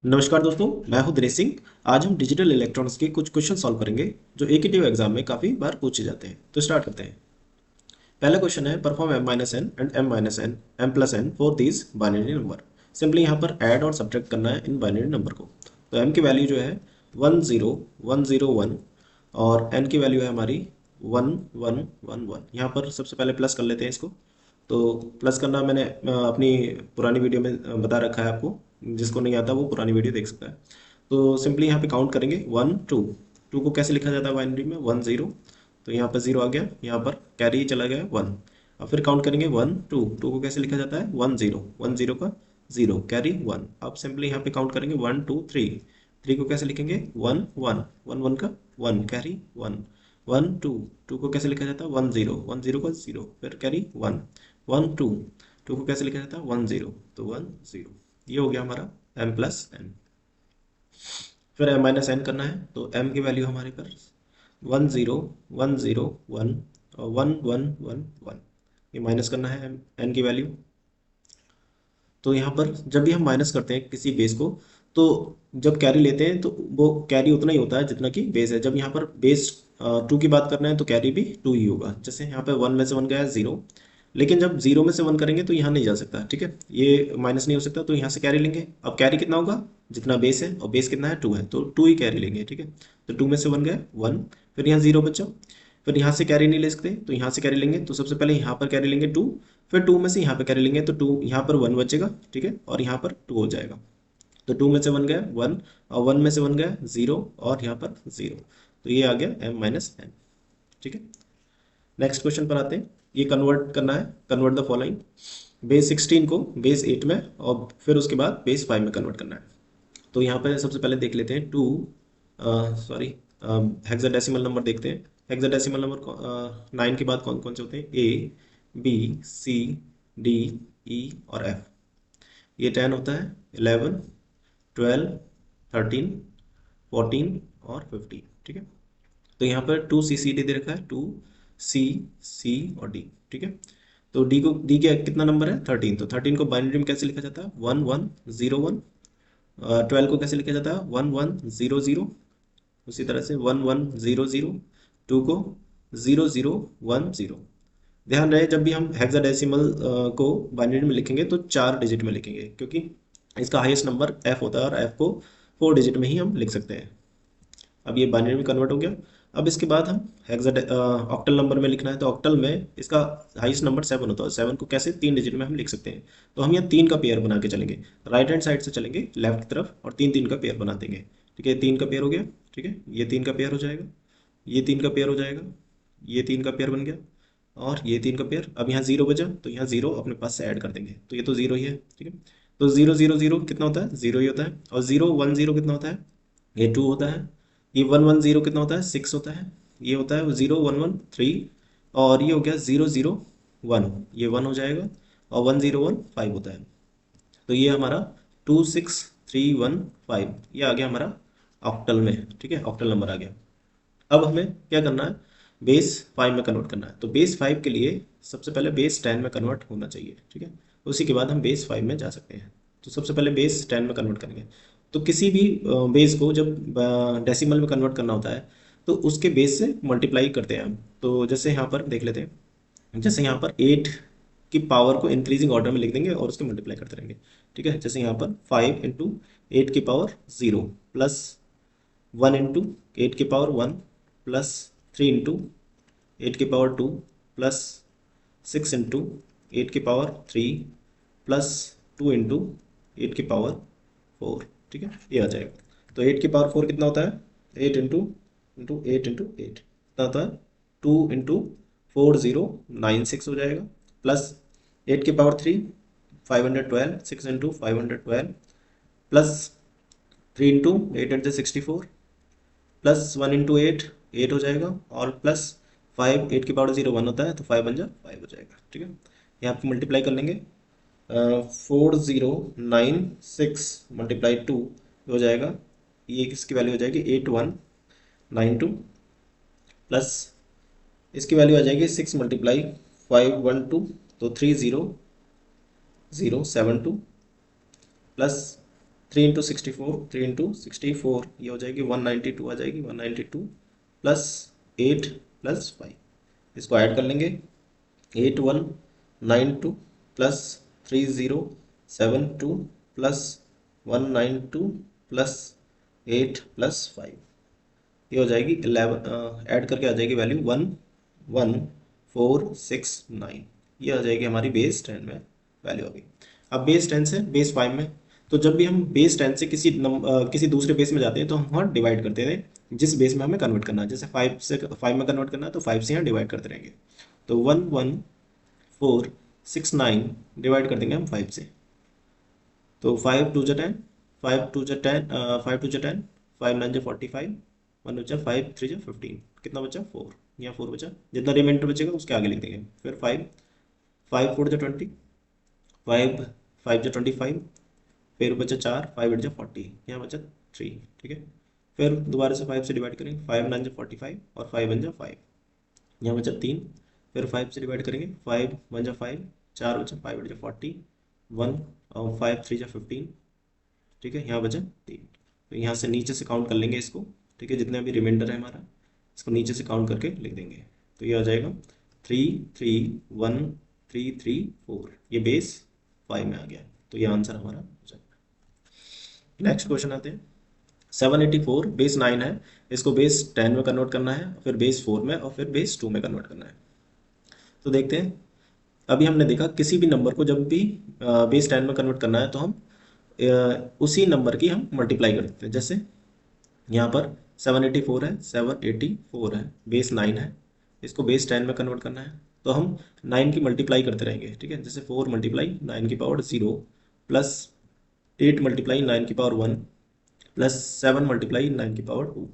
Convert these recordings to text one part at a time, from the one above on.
नमस्कार दोस्तों, मैं हूं दिनेश सिंह। आज हम डिजिटल इलेक्ट्रॉनिक्स के कुछ क्वेश्चन सॉल्व करेंगे जो एकेटीव एग्जाम में काफ़ी बार पूछे जाते हैं। तो स्टार्ट करते हैं। पहला क्वेश्चन है, perform m minus N and m minus N m plus N for these binary number. Simply यहाँ पर ऐड और सब्ट्रैक्ट करना है इन बाइनरी नंबर को। तो m की वैल्यू जो है 10101 और n की वैल्यू है हमारी 1111। यहाँ पर सबसे पहले प्लस कर लेते हैं इसको। तो प्लस करना मैंने अपनी पुरानी वीडियो में बता रखा है आपको। जिसको नहीं आता वो पुरानी वीडियो देख सकता है। तो सिंपली यहाँ पे काउंट करेंगे 1 2। 2 को कैसे लिखा जाता है बाइनरी में? 1 0। तो यहाँ पर 0 आ गया, यहाँ पर कैरी चला गया 1। अब फिर काउंट करेंगे 1 2। 2 को कैसे लिखा जाता है? 1 0। 1 0 का 0 कैरी 1। अब सिंपली यहाँ पे काउंट करेंगे 1 2 3। 3 को कैसे लिखेंगे? 1 1। 1 1 का 1 कैरी 1 1 2। 2 को कैसे लिखा जाता है? 1 0। 1 0 का 0 फिर कैरी 1 1 2। 2 को कैसे लिखा जाता है? 1 0। तो 1 0। ये हो गया हमारा m प्लस एन। फिर m माइनस एन करना है। तो m की वैल्यू हमारे पर 1 0 1 0 1 और 1 1 1 1। ये माइनस करना है n की वैल्यू। तो यहाँ पर जब भी हम माइनस करते हैं किसी बेस को, तो जब कैरी लेते हैं तो वो कैरी उतना ही होता है जितना कि बेस है। जब यहाँ पर बेस 2 की बात करना है तो कैरी भी 2 ही होगा। जैसे यहाँ पे 1 में से 1 गया है 0, लेकिन जब 0 में से 1 करेंगे तो यहाँ नहीं जा सकता। ठीक है, ये माइनस नहीं हो सकता, तो यहाँ से कैरी लेंगे। अब कैरी कितना होगा? जितना बेस है, और बेस कितना है? 2 है, तो 2 ही कैरी लेंगे। ठीक है, तो 2 में से 1 गया 1, फिर यहाँ 0 बचा। फिर यहाँ से कैरी नहीं ले सकते तो यहाँ से कैरी लेंगे। तो सबसे पहले यहाँ पर कैरी लेंगे 2, फिर 2 में से यहाँ पे कैरी लेंगे तो 2 यहाँ पर 1 बचेगा। ठीक है, और यहाँ पर 2 हो जाएगा। तो 2 में से 1 गया 1, और 1 में से 1 गया 0, और यहाँ पर 0। तो ये आ गया m माइनस एन। ठीक है, नेक्स्ट क्वेश्चन पर आते हैं। ये कन्वर्ट करना है, कन्वर्ट द फॉलोइंग। बेस 16 को बेस 8 में और फिर उसके बाद बेस 5 में कन्वर्ट करना है। तो यहाँ पे सबसे पहले देख लेते हैं 2, सॉरी, हेक्साडेसिमल नंबर देखते हैं। हेक्साडेसिमल नंबर 9 के बाद कौन कौन से होते हैं? A B C D E और F। ये 10 होता है, 11 12 13 14 और 15। ठीक है, तो यहाँ पर 2 C C D दे रखा है, 2 C C और D। ठीक है, तो डी क्या कितना नंबर है? 13। तो 13 को बाइनरी में कैसे लिखा जाता है? 1101। 12 को कैसे लिखा जाता है? 1100। उसी तरह से 1100। 2 को 0010। ध्यान रहे, जब भी हम हेक्साडेसिमल को बाइनरी में लिखेंगे तो 4 डिजिट में लिखेंगे, क्योंकि इसका हाईएस्ट नंबर f होता है और f को 4 डिजिट में ही हम लिख सकते हैं। अब ये बाइनरी में कन्वर्ट हो गया। अब इसके बाद हम ऑक्टल नंबर में लिखना है। तो ऑक्टल में इसका हाईएस्ट नंबर 7 होता है। 7 को कैसे 3 डिजिट में हम लिख सकते हैं? तो हम यहाँ 3 का पेयर बना के चलेंगे। राइट हैंड साइड से चलेंगे लेफ्ट की तरफ और 3 3 का पेयर बना देंगे। ठीक है, 3 का पेयर हो गया। ठीक है, ये 3 का पेयर हो जाएगा, ये 3 का पेयर हो जाएगा, ये 3 का पेयर बन गया, और ये 3 का पेयर। अब यहाँ 0 बचा तो यहाँ 0 अपने पास से ऐड कर देंगे, तो ये तो 0 ही है। ठीक है, तो 0 0 0 कितना होता है? 0 ही होता है। और 0 1 0 कितना होता है? ये 2 होता है। ये 1 1 0 कितना होता है? 6 होता है। ये होता है 0 1 1 3। और ये हो गया 0 0 1, ये 1 हो जाएगा। और 1 0 1 5 होता है। तो ये हमारा 2 6 3 1 5 ये आ गया हमारा ऑक्टल में। ठीक है, ऑक्टल नंबर आ गया। अब हमें क्या करना है? बेस 5 में कन्वर्ट करना है। तो बेस 5 के लिए सबसे पहले बेस 10 में कन्वर्ट होना चाहिए। ठीक है, उसी के बाद हम बेस 5 में जा सकते हैं। तो सबसे पहले बेस 10 में कन्वर्ट करेंगे। तो किसी भी बेस को जब डेसिमल में कन्वर्ट करना होता है तो उसके बेस से मल्टीप्लाई करते हैं हम। तो जैसे यहाँ पर देख लेते हैं। जैसे यहाँ पर 8 की पावर को इंक्रीजिंग ऑर्डर में लिख देंगे और उसके मल्टीप्लाई करते रहेंगे। ठीक है, जैसे यहाँ पर 5 इंटू 8 की पावर 0 प्लस 1 इंटू 8 की पावर 1 प्लस 3 इंटू 8 की पावर 2 प्लस 6 इंटू 8 की पावर 3 प्लस 2 इंटू 8 की पावर 4। ठीक है, ये आ जाएगा। तो 8 की पावर 4 कितना होता है? 8 इंटू 8 इंटू 8 कितना होता है? 2 इंटू 4096 हो जाएगा। प्लस 8 की power 3 512, 6 into 512 plus 3 into 8 eight 64 plus 1 into 8 8 हो जाएगा। और प्लस 5 8 की पावर 0 1 होता है, तो 5 बन जा 5 हो जाएगा। ठीक है, यहाँ पे मल्टीप्लाई कर लेंगे। 4096 मल्टीप्लाई 2 हो जाएगा, ये किसकी वैल्यू हो जाएगी? 8192 प्लस इसकी वैल्यू आ जाएगी 6 मल्टीप्लाई 512, तो 30 072 प्लस 3 इंटू 64 ये हो जाएगी 192 आ जाएगी 192 प्लस 8 प्लस 5 इसको ऐड कर लेंगे 8192 प्लस 3072 प्लस 192 प्लस 8 प्लस 5 ये हो जाएगी 11 ऐड करके आ जाएगी वैल्यू 11469 ये आ जाएगी हमारी बेस 10 में वैल्यू आ गई। अब बेस 10 से बेस 5 में तो जब भी हम बेस 10 से किसी दूसरे बेस में जाते हैं तो हम वहाँ डिवाइड करते हैं जिस बेस में हमें कन्वर्ट करना है। जैसे 5 से 5 में कन्वर्ट करना है तो 5 से यहाँ डिवाइड करते रहेंगे। तो 11469 डिवाइड कर देंगे हम 5 से। तो 5 2 जा 10 5 2 जा 10 5 2 जा 10 5 9 जा 45 1 बचा 5 3 जा 15 कितना बचा 4 यहाँ 4 बचा जितना रिमाइंडर बचेगा उसके आगे लिख देंगे। फिर 5 5 4 जा 20 5 5 जा 25 फिर बचा 4 5 8 जा 40 यहाँ बचा 3 ठीक है। फिर दोबारा से 5 से डिवाइड करेंगे 5 9 जा 45 और 5 1 जा 5 यहाँ बचा 3 फिर 5 से डिवाइड करेंगे 5 1 जा 5 4 बचा 5 8 जा 40 1 और 5 3 जा 15 ठीक है। यहाँ बचा 3 तो यहाँ से नीचे से काउंट कर लेंगे इसको ठीक है। जितने भी रिमाइंडर है हमारा इसको नीचे से काउंट करके लिख देंगे। तो ये आ जाएगा 3 3 1 3 3 4 ये बेस 5 में आ गया। तो ये आंसर हमारा हो जाएगा। नेक्स्ट क्वेश्चन आते हैं 784 बेस 9 है इसको बेस 10 में कन्वर्ट करना है फिर बेस 4 में और फिर बेस 2 में कन्वर्ट करना है। तो देखते हैं अभी हमने देखा किसी भी नंबर को जब भी बेस 10 में कन्वर्ट करना है तो हम उसी नंबर की हम मल्टीप्लाई कर देते हैं। जैसे यहाँ पर 784 है 784 है बेस 9 है इसको बेस 10 में कन्वर्ट करना है तो हम 9 की मल्टीप्लाई करते रहेंगे ठीक है। जैसे 4 मल्टीप्लाई 9 की पावर 0 प्लस 8 मल्टीप्लाई 9 की पावर 1 प्लस 7 मल्टीप्लाई 9 की पावर 2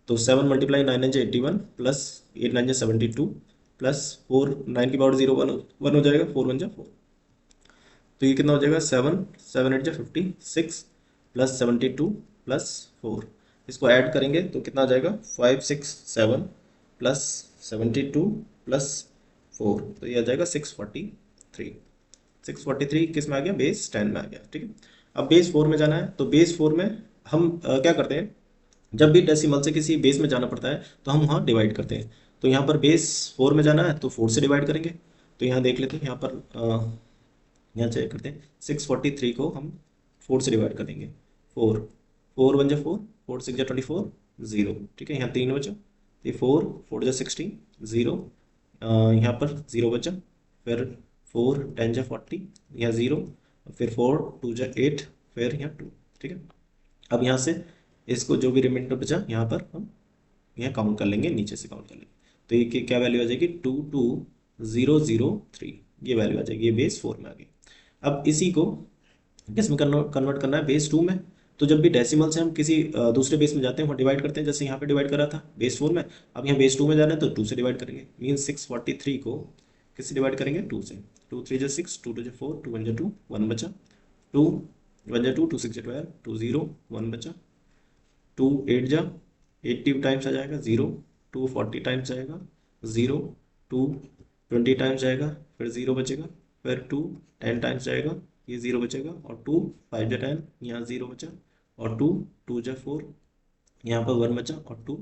तो 7 मल्टीप्लाई 9 9 81 प्लस 8 9 72 प्लस 4 9 की पावर 0 1 हो जाएगा 4 1 4 तो ये कितना हो जाएगा 7 7 8 56 प्लस 72 प्लस 4 इसको ऐड करेंगे तो कितना आ जाएगा 567 प्लस 72 प्लस 4 तो ये आ जाएगा 643 किस में आ गया बेस 10 में आ गया ठीक है। अब बेस 4 में जाना है तो बेस 4 में हम क्या करते हैं जब भी डेसिमल से किसी बेस में जाना पड़ता है तो हम वहाँ डिवाइड करते हैं। तो यहाँ पर बेस 4 में जाना है तो 4 से डिवाइड करेंगे। तो यहाँ देख लेते हैं यहाँ पर यहाँ चेक करते हैं 643 को हम 4 से डिवाइड कर देंगे 4 4 1 जा 4 4 6 जा 24 0 ठीक है। यहाँ 3 बचा तो 4 4 जा 16 0 यहाँ पर 0 बचा फिर 4 10 जा 40 यहाँ 0 फिर 4 2 जा 8 फिर यहाँ 2 ठीक है। अब यहाँ से इसको जो भी रिमाइंडर बचा यहाँ पर हम यहाँ काउंट कर लेंगे नीचे से काउंट कर लेंगे। तो ये क्या वैल्यू आ जाएगी 22003 ये वैल्यू आ जाएगी। ये बेस 4 में आ गई। अब इसी को किस में कन्वर्ट करना है बेस 2 में। तो जब भी डेसिमल से हम किसी दूसरे बेस में जाते हैं वहाँ डिवाइड करते हैं। जैसे यहाँ पे डिवाइड करा था बेस 4 में अब यहाँ बेस 2 में जाना है तो 2 से डिवाइड करेंगे। मीन्स 643 को किससे डिवाइड करेंगे 2 से 2 3 जा 6 2 2 जा 4 2 1 जा 2 1 बचा 2 1 जा 2 2 6 जा 12 2 0 1 बचा 2 8 जा 80 टाइम्स आ जाएगा 0 2 40 टाइम्स आएगा 0 2 20 टाइम्स जाएगा फिर 0 बचेगा फिर 2 10 टाइम्स जाएगा ये 0 बचेगा और 2 5 जा 10 यहाँ 0 बचा और 2 2 जा 4 यहाँ पर 1 बचा और 2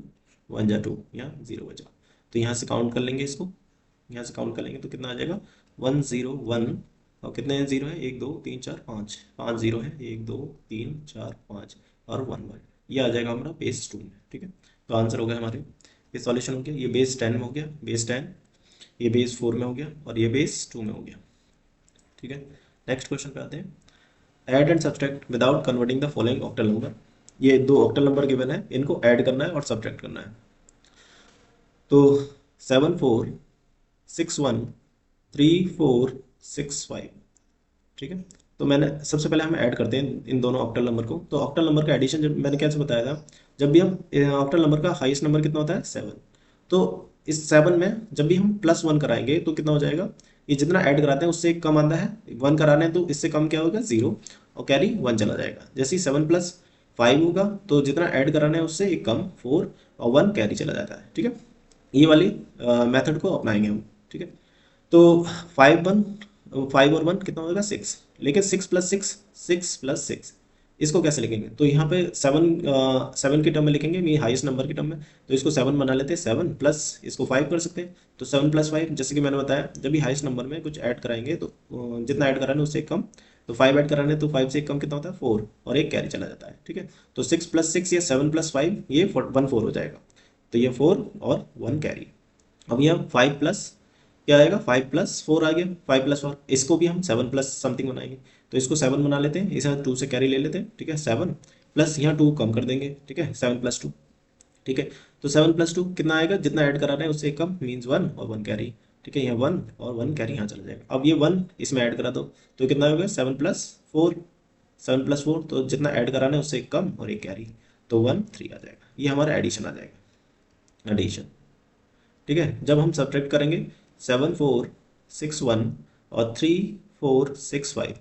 1 जा 2 यहाँ 0 बचा। तो यहाँ से काउंट कर लेंगे इसको यहाँ से काउंट कर लेंगे तो कितना आ जाएगा 101 और कितने 0 है 1 2 3 4 5 5 0 है 1 2 3 4 5 और 1 1 ये आ जाएगा हमारा बेस 2 में ठीक है। तो आंसर हो गया हमारे ये सॉल्यूशन हो गया। ये बेस 10 में हो गया बेस 10 ये बेस 4 में हो गया और ये बेस 2 में हो गया ठीक है। नेक्स्ट क्वेश्चन पे आते हैं add and subtract without converting the following octal number. ये 2 ऑक्टल नंबर गिवन है इनको ऐड करना है और सब्ट्रैक्ट करना है। तो 7 4 6 1 3 4 6 5 ठीक है। तो मैंने सबसे पहले हम ऐड करते हैं इन दोनों ऑक्टल नंबर को। तो ऑक्टल नंबर का एडिशन जब मैंने कैसे बताया था जब भी हम ऑक्टल नंबर का हाईएस्ट नंबर कितना होता है 7 तो इस 7 में जब भी हम +1 कराएंगे तो कितना हो जाएगा ये जितना ऐड कराते हैं उससे एक कम आता है 1 कराने हैं तो इससे कम क्या होगा 0 और कैरी 1 चला जाएगा। जैसे ही 7 + 5 होगा तो जितना ऐड कराना है उससे एक कम 4 और 1 कैरी चला जाता है ठीक है। ये वाली मेथड को अपनाएंगे हम ठीक है। तो 5 और 1 कितना होगा 6 लेकिन 6 + 6 6 + 6 इसको कैसे लिखेंगे, तो यहाँ पे 7 की टर्म में लिखेंगे, ये हाईएस्ट नंबर की टर्म में, तो इसको 7 बना लेते हैं, 7 प्लस इसको 5 कर सकते हैं, तो 7 प्लस 5, जैसे कि मैंने बताया जब भी हाईएस्ट नंबर में कुछ ऐड कराएंगे तो जितना ऐड कराना है उससे एक कम, तो 5 ऐड कराने तो 5 से एक कम कितना होता है 4, और एक कैरी चला जाता है, ठीक है। तो 6 प्लस 6 या 7 प्लस 5 ये 1 4 हो जाएगा, तो ये 4 और 1 कैरी। अब यहाँ 5 प्लस क्या आएगा, 5 प्लस 4 आ गया, 5 प्लस 4, इसको भी हम 7 प्लस समथिंग बनाएंगे, तो इसको 7 बना लेते हैं, इसे 2 से कैरी ले लेते हैं, ठीक है। 7 प्लस यहाँ 2 कम कर देंगे, ठीक है, 7 प्लस 2, ठीक है। तो 7 प्लस 2 कितना आएगा, जितना ऐड करा रहे हैं उससे एक कम, मीन्स 1 और 1 कैरी, ठीक है। यहाँ 1 और 1 कैरी यहाँ चला जाएगा। अब ये 1 इसमें ऐड करा दो, तो कितना हो गया 7 प्लस 4, 7 प्लस 4, तो जितना ऐड कराना है उससे एक कम और एक कैरी, तो 1 3 आ जाएगा, ये हमारा एडिशन आ जाएगा, एडिशन, ठीक है। जब हम सब्ट्रैक्ट करेंगे 7 4 6 1 और 3 4 6 5,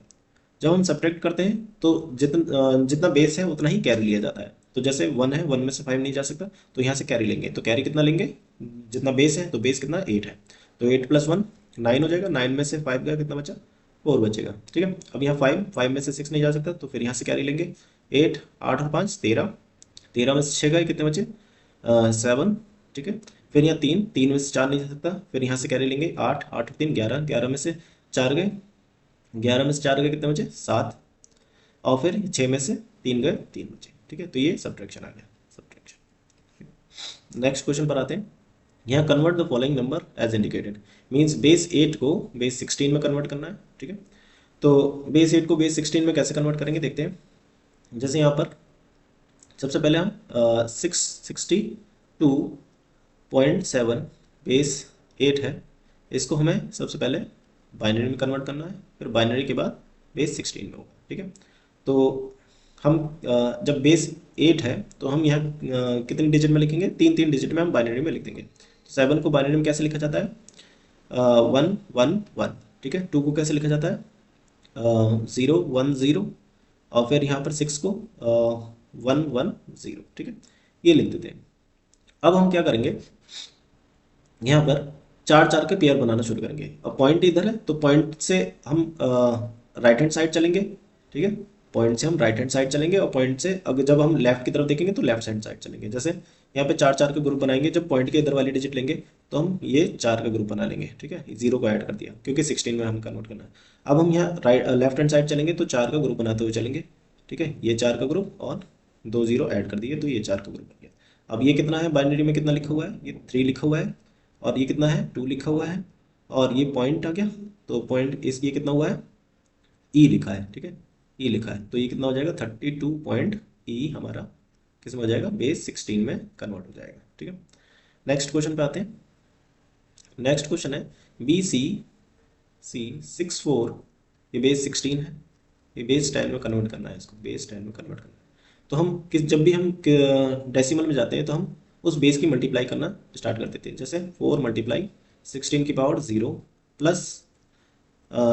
जब हम सब्ट्रैक्ट करते हैं तो जितना बेस है उतना ही कैरी लिया जाता है, तो जैसे 1 है, 1 में से 5 नहीं जा सकता, तो यहाँ से कैरी लेंगे, तो कैरी कितना लेंगे, जितना बेस है, तो बेस कितना 8 है, तो 8 प्लस 1 9 हो जाएगा, 9 में से 5 गया, कितना बचा 4 बचेगा, ठीक है। अब यहाँ 5 में से 6 नहीं जा सकता, तो फिर यहाँ से कैरी लेंगे, 8 8 और 5 13, 13 में से 6 गए, कितने बचे 7, ठीक है। फिर यहाँ 3 में से 4 नहीं जा सकता, फिर यहाँ से कैरी लेंगे 8 8 और 3 11, 11 में से 4 गए, 11 में से 4 गए, कितने बचे 7, और फिर 6 में से 3 गए, 3 बचे, ठीक है। तो ये सब्ट्रैक्शन आ गया, सब्ट्रैक्शन। नेक्स्ट क्वेश्चन पर आते हैं। यहाँ convert the following number as indicated, means base 8 को बेस 16 में कन्वर्ट करना है, ठीक है। तो बेस 8 को बेस 16 में कैसे कन्वर्ट करेंगे देखते हैं। जैसे यहाँ पर सबसे पहले हम 662.7 बेस 8 है, इसको हमें सबसे पहले बाइनरी में कन्वर्ट करना है, फिर बाइनरी के बाद बेस 16 में होगा, ठीक है। तो हम जब बेस 8 है तो हम यहाँ कितने डिजिट में लिखेंगे, 3 डिजिट में हम बाइनरी में लिख देंगे। तो 7 को बाइनरी में कैसे लिखा जाता है, 1 1 1, ठीक है। 2 को कैसे लिखा जाता है 0 1 0, और फिर यहाँ पर 6 को 1 1 0, ठीक है, ये लिख देते हैं। अब हम क्या करेंगे, यहाँ पर 4 4 के पेयर बनाना शुरू करेंगे। अब पॉइंट इधर है तो पॉइंट से हम राइट हैंड साइड चलेंगे, ठीक है, पॉइंट से हम राइट हैंड साइड चलेंगे, और पॉइंट से अगर जब हम लेफ्ट की तरफ देखेंगे तो लेफ्ट हैंड साइड चलेंगे। जैसे यहाँ पे 4 4 के ग्रुप बनाएंगे, जब पॉइंट के इधर वाली डिजिट लेंगे तो हम ये 4 का ग्रुप बना लेंगे, ठीक है, 0 को ऐड कर दिया क्योंकि 16 में हम कन्वर्ट करना है। अब हम यहाँ राइट लेफ्ट हैंड साइड चलेंगे तो 4 का ग्रुप बनाते हुए चलेंगे, ठीक है, ये 4 का ग्रुप और 2 0 ऐड कर दिए, तो ये 4 का ग्रुप बन गया। अब ये कितना है, बाइनरी में कितना लिखा हुआ है, ये 3 लिखा हुआ है, और ये कितना है 2 लिखा हुआ है, और ये पॉइंट आ गया, तो पॉइंट इस ये कितना हुआ है ई लिखा है, ठीक है, ई लिखा है, तो ये कितना हो जाएगा 32 पॉइंट ई हमारा किस में हो जाएगा, बेस 16 में कन्वर्ट हो जाएगा, ठीक है। नेक्स्ट क्वेश्चन पे आते हैं। नेक्स्ट क्वेश्चन है BC 64, ये बेस 16 है, ये बेस 10 में कन्वर्ट करना है, इसको बेस 10 में कन्वर्ट करना है। तो हम जब भी हम डेसिमल में जाते हैं तो हम उस बेस की मल्टीप्लाई करना स्टार्ट कर देते हैं। जैसे 4 मल्टीप्लाई 16 की पावर 0 प्लस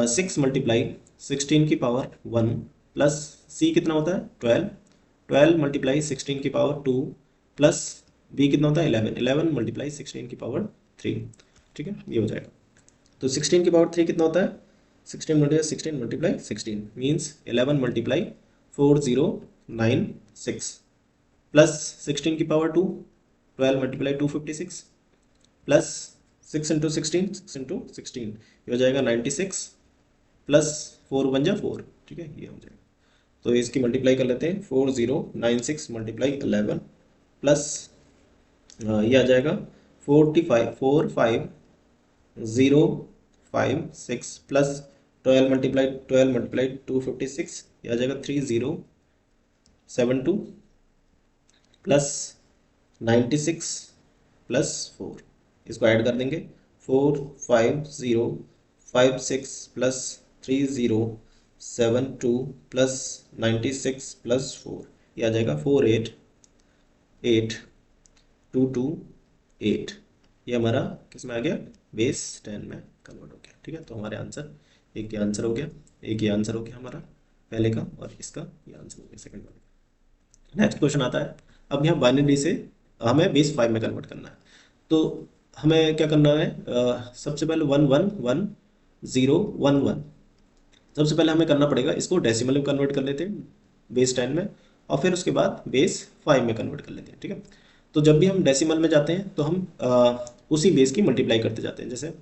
6 मल्टीप्लाई 16 की पावर 1 प्लस C कितना होता है 12, 12 मल्टीप्लाई 16 की पावर 2 प्लस B कितना होता है 11, 11 मल्टीप्लाई 16 की पावर 3, ठीक है, ये हो जाएगा। तो 16 की पावर 3 कितना होता है 16 मल्टीप्लाई 16 मीन्स 11 मल्टीप्लाई 4096 प्लस 16 की power 2 12 multiply 256 plus 6 into 16 6 into 16, ये हो जाएगा 96 प्लस 4 बन जा 4, ठीक है, ये हो जाएगा। तो इसकी मल्टीप्लाई कर लेते हैं 4096 मल्टीप्लाई 11 प्लस ये आ जाएगा 45056 प्लस 12 मल्टीप्लाई 256, ये आ जाएगा 3072 प्लस 96 प्लस 4, इसको ऐड कर देंगे 45056 प्लस 3072 प्लस 96 प्लस 4, ये आ जाएगा 4882228, ये हमारा किस में आ गया, बेस 10 में कन्वर्ट हो गया, ठीक है। तो हमारे आंसर एक ये आंसर हो गया, एक ये आंसर हो गया हमारा पहले का, और इसका ये आंसर हो गया सेकंड वाले। नेक्स्ट क्वेश्चन आता है। अब यहाँ बाइनरी से हमें बेस 5 में कन्वर्ट करना है, तो हमें क्या करना है, सबसे पहले 1 1 1 0 1 1, सबसे पहले हमें करना पड़ेगा इसको डेसिमल में कन्वर्ट कर लेते हैं। बेस 10 में, और फिर उसके बाद बेस 5 में कन्वर्ट कर लेते हैं, ठीक है। तो जब भी हम डेसिमल में जाते हैं तो हम उसी बेस की मल्टीप्लाई करते जाते हैं। जैसे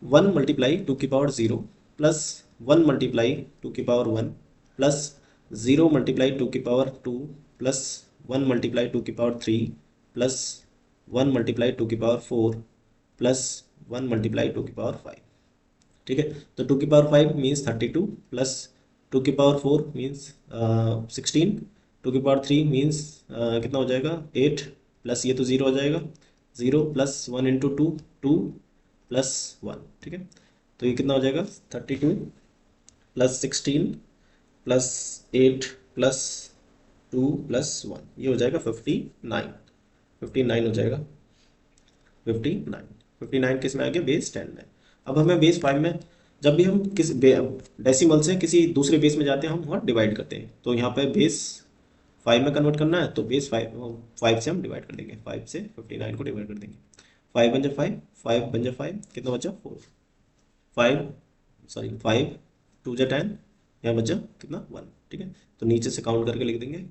1 मल्टीप्लाई टू की पावर 0 प्लस 1 मल्टीप्लाई टू की पावर 1 प्लस 0 मल्टीप्लाई टू की पावर 2 प्लस 1 मल्टीप्लाई टू की पावर 3 प्लस 1 मल्टीप्लाई टू की पावर 4 प्लस 1 मल्टीप्लाई टू की पावर 5, ठीक है। तो 2 की पावर 5 मीन्स 32 प्लस 2 की पावर 4 मीन्स 16, 2 की पावर 3 मीन्स कितना हो जाएगा 8, प्लस ये तो 0 हो जाएगा, 0 प्लस 1 इंटू 2 2 प्लस 1, ठीक है। तो ये कितना हो जाएगा 32 प्लस 16 प्लस 8 प्लस 2 प्लस 1, ये हो जाएगा 59, 59 हो जाएगा 59, 59 किस में आ गया बेस 10 में। अब हमें बेस 5 में जब भी हम किस डेसिमल से किसी दूसरे बेस में जाते हैं हम वहाँ डिवाइड करते हैं, तो यहाँ पे बेस 5 में कन्वर्ट करना है तो बेस 5 से हम डिवाइड कर देंगे, 5 से 59 को डिवाइड कर देंगे, 5 बन जा 5, 5 बन जा 5, कितना बचा 4, 5 सॉरी 5 2 जा 10, यहाँ बचा कितना 1, ठीक है। तो नीचे से काउंट करके लिख देंगे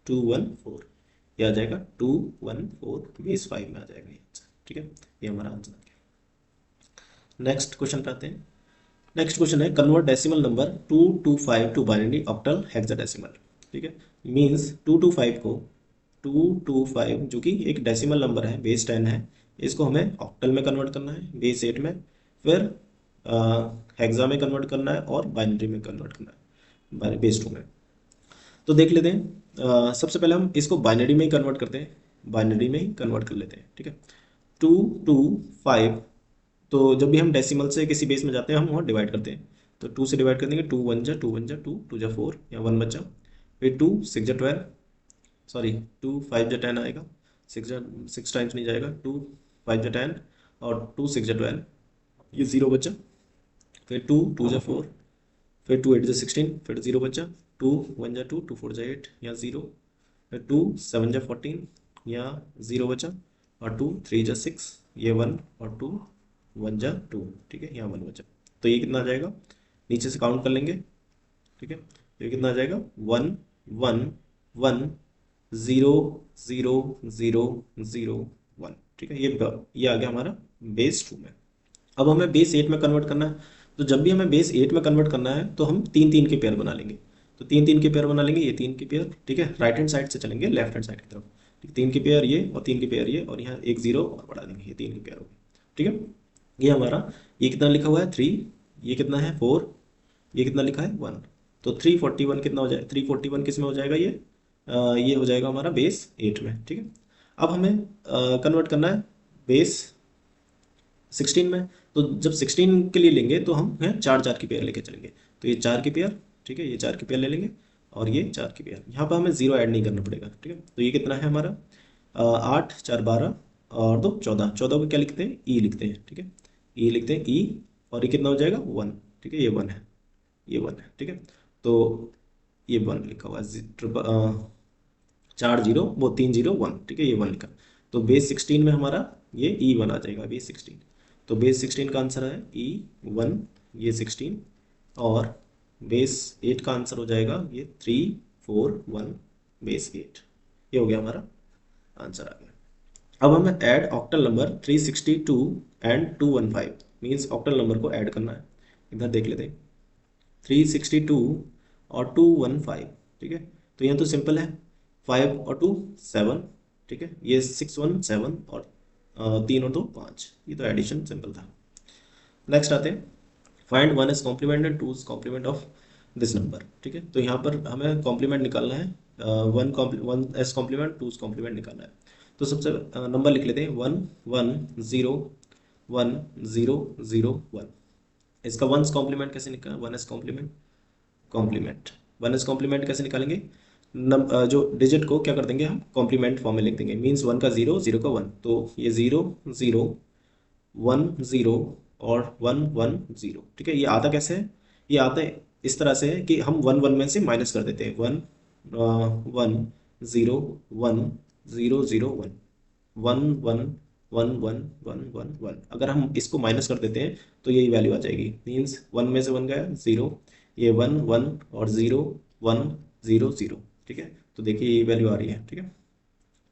214, ये आ जाएगा 214 बेस 5 में आ जाएगा ये आंसर, ठीक है। ये हमारा आंसर आ गया। नेक्स्ट क्वेश्चन पे आते हैं। नेक्स्ट क्वेश्चन है convert decimal number 225 to binary octal hexadecimal, ठीक है। मींस 225 को 225 जो कि एक डेसिमल नंबर है बेस 10 है, इसको हमें ऑक्टल में कन्वर्ट करना है बेस 8 में, फिर हेक्सा में कन्वर्ट करना है और बाइनरी में कन्वर्ट करना है बेस 2 में। तो देख लेते हैं, सबसे पहले हम इसको बाइनरी में ही कन्वर्ट करते हैं, बाइनरी में ही कन्वर्ट कर लेते हैं, ठीक है। 225, तो जब भी हम डेसिमल से किसी बेस में जाते हैं हम वहाँ डिवाइड करते हैं, तो 2 से डिवाइड कर देंगे, 2 1 जा 2 1 जा 2 2 जा 4, यहाँ 1 बचा, फिर 2 6 जा 12, सॉरी 2 5 जा 10 आएगा, 6 टाइम्स नहीं जाएगा, 2 5 जा 10 और 2 6 जा 12, ये 0 बचा, फिर 2 2 जा 4, फिर 2 8 जा 16, फिर 0 बचा, 2 1 जा 2 2 4 जा 8, यहाँ 0, फिर 2 7 जा 14, यहाँ 0 बचा, और 2 3 जा 6, ये 1, और 2 1 जा 2, ठीक है, यहाँ 1 बचा। तो ये कितना आ जाएगा, नीचे से काउंट कर लेंगे, ठीक है। तो ये कितना आ जाएगा 1 1 1 0 0 0 0 1, ठीक है। ये आ गया हमारा बेस 2 में। अब हमें बेस 8 में कन्वर्ट करना है, तो जब भी हमें बेस 8 में कन्वर्ट करना है तो हम 3 3 के पेयर बना लेंगे, तो 3 3 के पेयर बना लेंगे, ये 3 की पेयर, ठीक है। राइट हैंड साइड से चलेंगे लेफ्ट हैंड साइड की तरफ, 3 की पेयर ये और 3 की पेयर ये, और यहाँ एक 0 और बढ़ा देंगे, ये 3 की पेयर होगी, ठीक है। ये हमारा, ये कितना लिखा हुआ है 3, ये कितना है 4, ये कितना लिखा है 1, तो 341 कितना हो जाएगा, 341 किस में हो जाएगा ये हो जाएगा हमारा बेस 8 में, ठीक है। अब हमें कन्वर्ट करना है बेस 16 में, तो जब 16 के लिए लेंगे तो हम हैं 4 4 की पेयर लेके चलेंगे, तो ये 4 की पेयर, ठीक है, ये 4 की पेयर ले लेंगे, और ये 4 की पेयर, यहाँ पर हमें 0 ऐड नहीं करना पड़ेगा, ठीक है। तो ये कितना है हमारा 8 4 12 और 2 14, 14 को क्या लिखते हैं ई लिखते हैं, ठीक है, ई लिखते हैं ई, और ये कितना हो जाएगा 1, ठीक है, ये 1 है, ये 1 है, ठीक है। तो ये 1 लिखा हुआ है, 4 0 वो 3 0 1, ठीक है, ये 1 लिखा, तो बेस 16 में हमारा ये E1 आ जाएगा, बेस 16, तो बेस 16 का आंसर है E1, ये 16, और बेस 8 का आंसर हो जाएगा ये 3 4 1 बेस 8, ये हो गया हमारा आंसर आ गया। अब हमें add octal number 362 and 215, means octal number को ऐड करना है, इधर देख लेते हैं 362 और 215, ठीक है। तो यहाँ तो सिंपल है, 5 और 2 7, ठीक है, ये 6 1 7 और 3 और 2 5, ये तो एडिशन सिंपल था। नेक्स्ट आते हैं find 1 s complement and 2 s complement of this number, ठीक है। तो यहाँ पर हमें कॉम्प्लीमेंट निकालना है, 1 एस कॉम्प्लीमेंट 2 एस कॉम्प्लीमेंट निकालना है। तो सबसे नंबर लिख लेते हैं 1 1 0 1 0 0 1, इसका 1 कॉम्प्लीमेंट कैसे निकालें, 1 एस कॉम्प्लीमेंट 1 एस कॉम्प्लीमेंट कैसे निकालेंगे, जो डिजिट को क्या कर देंगे हम कॉम्प्लीमेंट फॉर्म में लिख देंगे, मीन्स 1 का 0 0 का 1, तो ये 0 0 1 0 और 1 1 0, ठीक है। ये आता कैसे है, ये आता है इस तरह से है कि हम 1 1 में से माइनस कर देते हैं, 1 1 0 1 0 0 1 1 1 1 1 1 1 1, अगर हम इसको माइनस कर देते हैं तो यही वैल्यू आ जाएगी, मीन्स 1 में से 1 गया 0, ये 1 1 और 0 1 0 0, ठीक है। तो देखिए ये वैल्यू आ रही है, ठीक है।